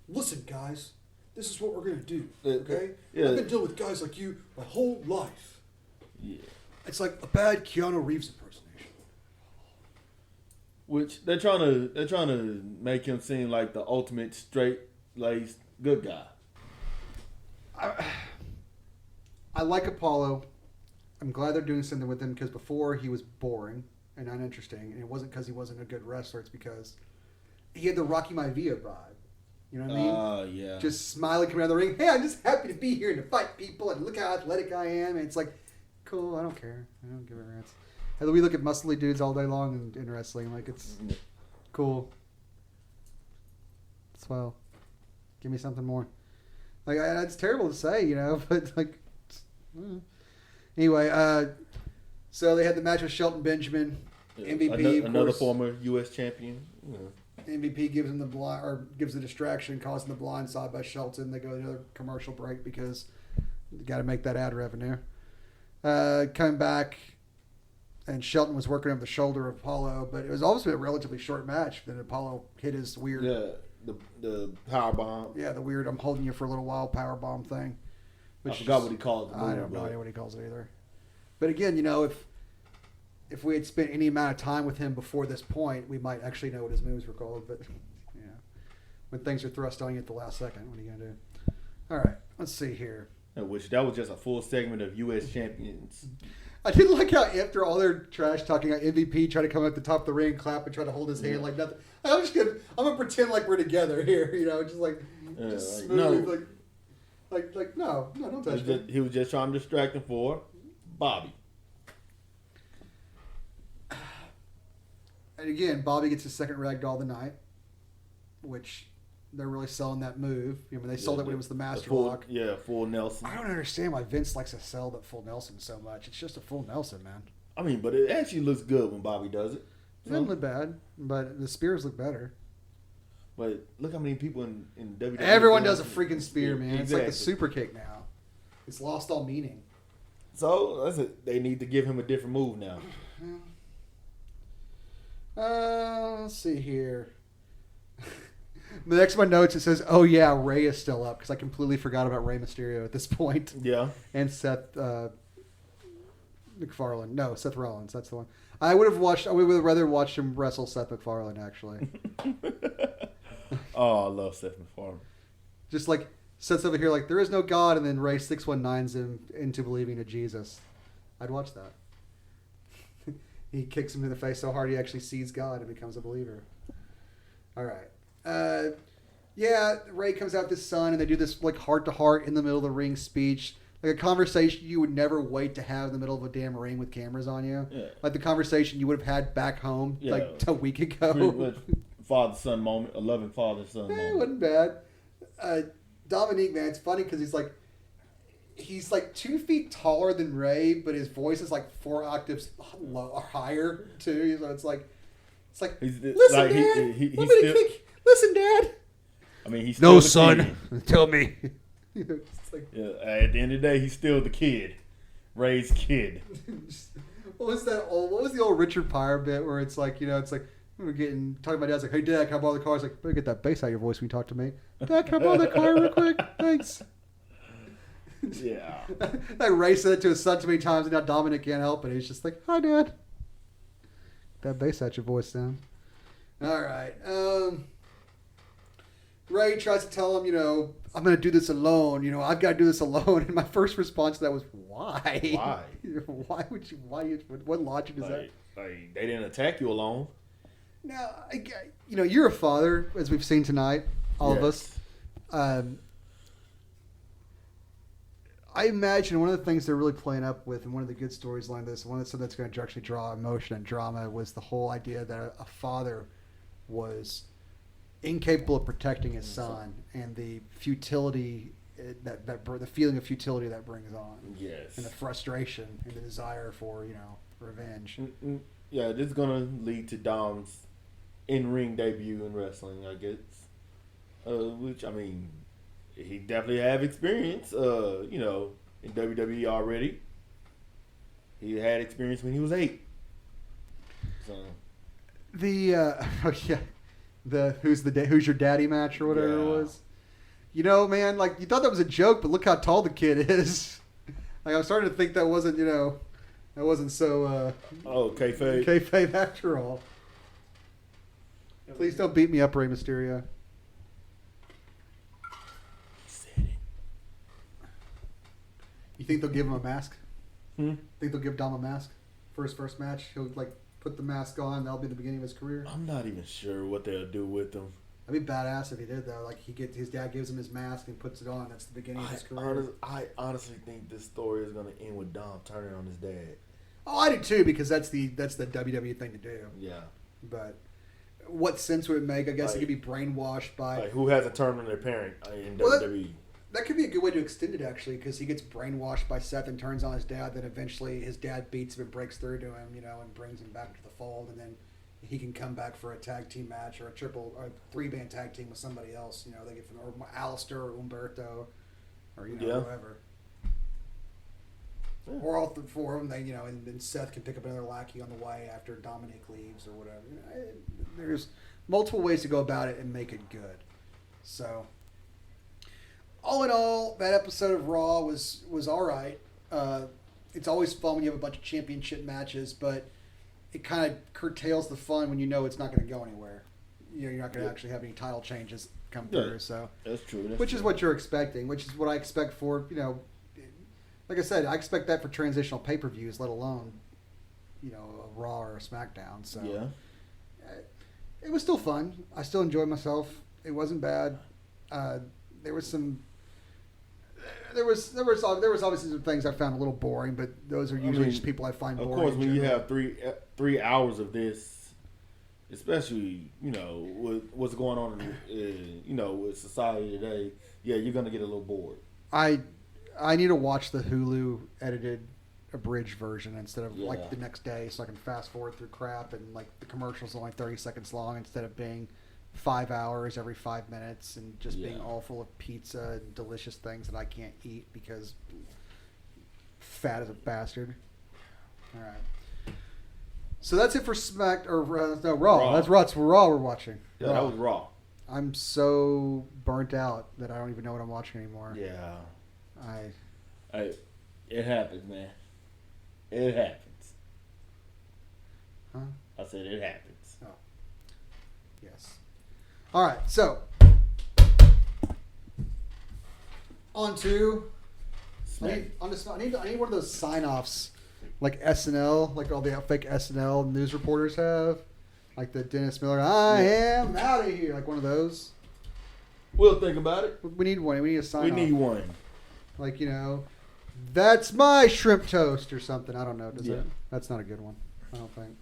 Listen, guys, this is what we're going to do, okay? I've been dealing with guys like you my whole life. Yeah. It's like a bad Keanu Reeves impersonation. Which they're trying to make him seem like the ultimate straight-laced good guy. I like Apollo. I'm glad they're doing something with him because before he was boring and uninteresting, and it wasn't because he wasn't a good wrestler. It's because he had the Rocky Maivia vibe. You know what I mean? Yeah. Just smiling, coming out of the ring. Hey, I'm just happy to be here and to fight people, and look how athletic I am. And it's like, cool. I don't care. I don't give a rat's. And we look at muscly dudes all day long in wrestling. Like, it's cool. Swell. Give me something more. Like, it's terrible to say, but like. Anyway, so they had the match with Shelton Benjamin. MVP, another former U.S. champion. MVP gives him gives the distraction, causing the blind side by Shelton. They go to another commercial break because you got to make that ad revenue. Coming back, and Shelton was working over the shoulder of Apollo, but it was also a relatively short match. Then Apollo hit his weird, the power bomb. Yeah, the weird "I'm holding you for a little while" power bomb thing. I forgot what he called it. I don't know what he calls it either. But again, if we had spent any amount of time with him before this point, we might actually know what his moves were called. But when things are thrust on you at the last second, what are you gonna do? All right, let's see here. Which that was just a full segment of U.S. champions. I did like how after all their trash talking, MVP tried to come up the top of the ring, clap, and try to hold his hand like nothing. I'm gonna pretend like we're together here, just smooth, like no, don't touch me. He was just trying to distract him for Bobby. And again, Bobby gets his second ragdoll of the night. which they're really selling that move. I mean, they sold it when it was the Master full, Lock. Yeah, full Nelson. I don't understand why Vince likes to sell the full Nelson so much. It's just a full Nelson, man. I mean, but it actually looks good when Bobby does it. It doesn't look bad, but the spears look better. But look how many people in WWE. Everyone does a freaking spear, man. Exactly. It's like the super kick now. It's lost all meaning. So that's it. They need to give him a different move now. Let's see here. The next one notes, it says, "Oh yeah, Rey is still up," because I completely forgot about Rey Mysterio at this point. Yeah. And Seth MacFarlane. No, Seth Rollins. That's the one. I would have rather watched him wrestle Seth MacFarlane, actually. Oh, I love Seth MacFarlane. Just like sits over here like there is no God, and then Ray 619s him into believing in Jesus. I'd watch that. He kicks him in the face so hard he actually sees God and becomes a believer. All right. Yeah, Ray comes out with his son, and they do this like heart to heart in the middle of the ring speech, like a conversation you would never wait to have in the middle of a damn ring with cameras on you. Yeah. Like the conversation you would have had back home like a week Pretty ago. much father-son moment, a loving father-son It moment. wasn't bad. Dominique, man, it's funny because he's like 2 feet taller than Ray, but his voice is like 4 octaves higher too. So it's like He's listen, like, Dad. he I'm gonna still, kick. Listen, Dad. I mean, he's still the kid. Tell me. It's like, Yeah, at the end of the day, he's still the kid. Ray's kid. what was the old Richard Pryor bit where it's like, it's like we were talking about Dad's like, hey Dad, can I borrow the car? It's like, better get that bass out of your voice when you talk to me. Dad, can I borrow the car real quick? Thanks. Yeah. Like Ray said it to his son too many times, and now Dominic can't help it. He's just like, hi Dad. That bass out your voice down. All right. Ray tries to tell him, I'm going to do this alone. I've got to do this alone. And my first response to that was, why? Why? What logic is that? Like, they didn't attack you alone. Now, you're a father, as we've seen tonight, all of us. I imagine one of the things they're really playing up with, and one of the good stories like this, something that's going to actually draw emotion and drama, was the whole idea that a father was incapable of protecting his son, and the futility the feeling of futility that brings on. Yes. And the frustration and the desire for revenge. Yeah, this is gonna lead to Dom's in-ring debut in wrestling, I guess. Which, I mean, he definitely have experience. In WWE already. He had experience when he was 8. So The who's your daddy match or whatever it was. Man, like you thought that was a joke, but look how tall the kid is. Like I'm starting to think that wasn't so kayfabe. kayfabe after all. Please don't beat me up, Rey Mysterio. Said it. You think they'll give him a mask? Hmm? Think they'll give Dom a mask for his first match? He'll put the mask on. That'll be the beginning of his career. I'm not even sure what they'll do with him. That'd be badass if he did though. Like his dad gives him his mask and puts it on. That's the beginning of his career. I honestly think this story is going to end with Dom turning on his dad. Oh, I do too, because that's the WWE thing to do. Yeah. But what sense would it make? I guess it could be brainwashed by. Like, who hasn't turned on their parent in Well, WWE? That could be a good way to extend it, actually, because he gets brainwashed by Seth and turns on his dad. Then eventually his dad beats him and breaks through to him, and brings him back to the fold. And then he can come back for a tag team match or a 3-man tag team with somebody else. They get from Alistair or Umberto or whoever. Yeah. Or all 4 of them, and then Seth can pick up another lackey on the way after Dominic leaves or whatever. There's multiple ways to go about it and make it good. So, all in all, that episode of Raw was all right. It's always fun when you have a bunch of championship matches, but it kind of curtails the fun when it's not going to go anywhere. You're not going to actually have any title changes come through. Yeah. So That's true. which is what you're expecting, which is what I expect for, like I said, I expect that for transitional pay-per-views, let alone, a Raw or a SmackDown. So Yeah. It was still fun. I still enjoyed myself. It wasn't bad. There was obviously some things I found a little boring, but those are usually just people I find Of boring. course, in when you general. have 3 hours of this, especially with what's going on with society today. Yeah, you're gonna get a little bored. I need to watch the Hulu edited abridged version instead of like the next day, so I can fast forward through crap and like the commercials only 30 seconds long instead of being 5 hours every 5 minutes and just being all full of pizza and delicious things that I can't eat because fat as a bastard. All right. So that's it for Raw. That's Raw we're watching. Yeah, that was Raw. I'm so burnt out that I don't even know what I'm watching anymore. Yeah. It happens, man. It happens. Huh? I said it happens. Oh. Yes. All right, so on to I need one of those sign-offs like SNL, like all the fake SNL news reporters have, like the Dennis Miller. I am out of here, like one of those. We'll think about it. We need one. We need a sign-off. We need one. Like that's my shrimp toast or something. I don't know. Does it? That's not a good one. I don't think.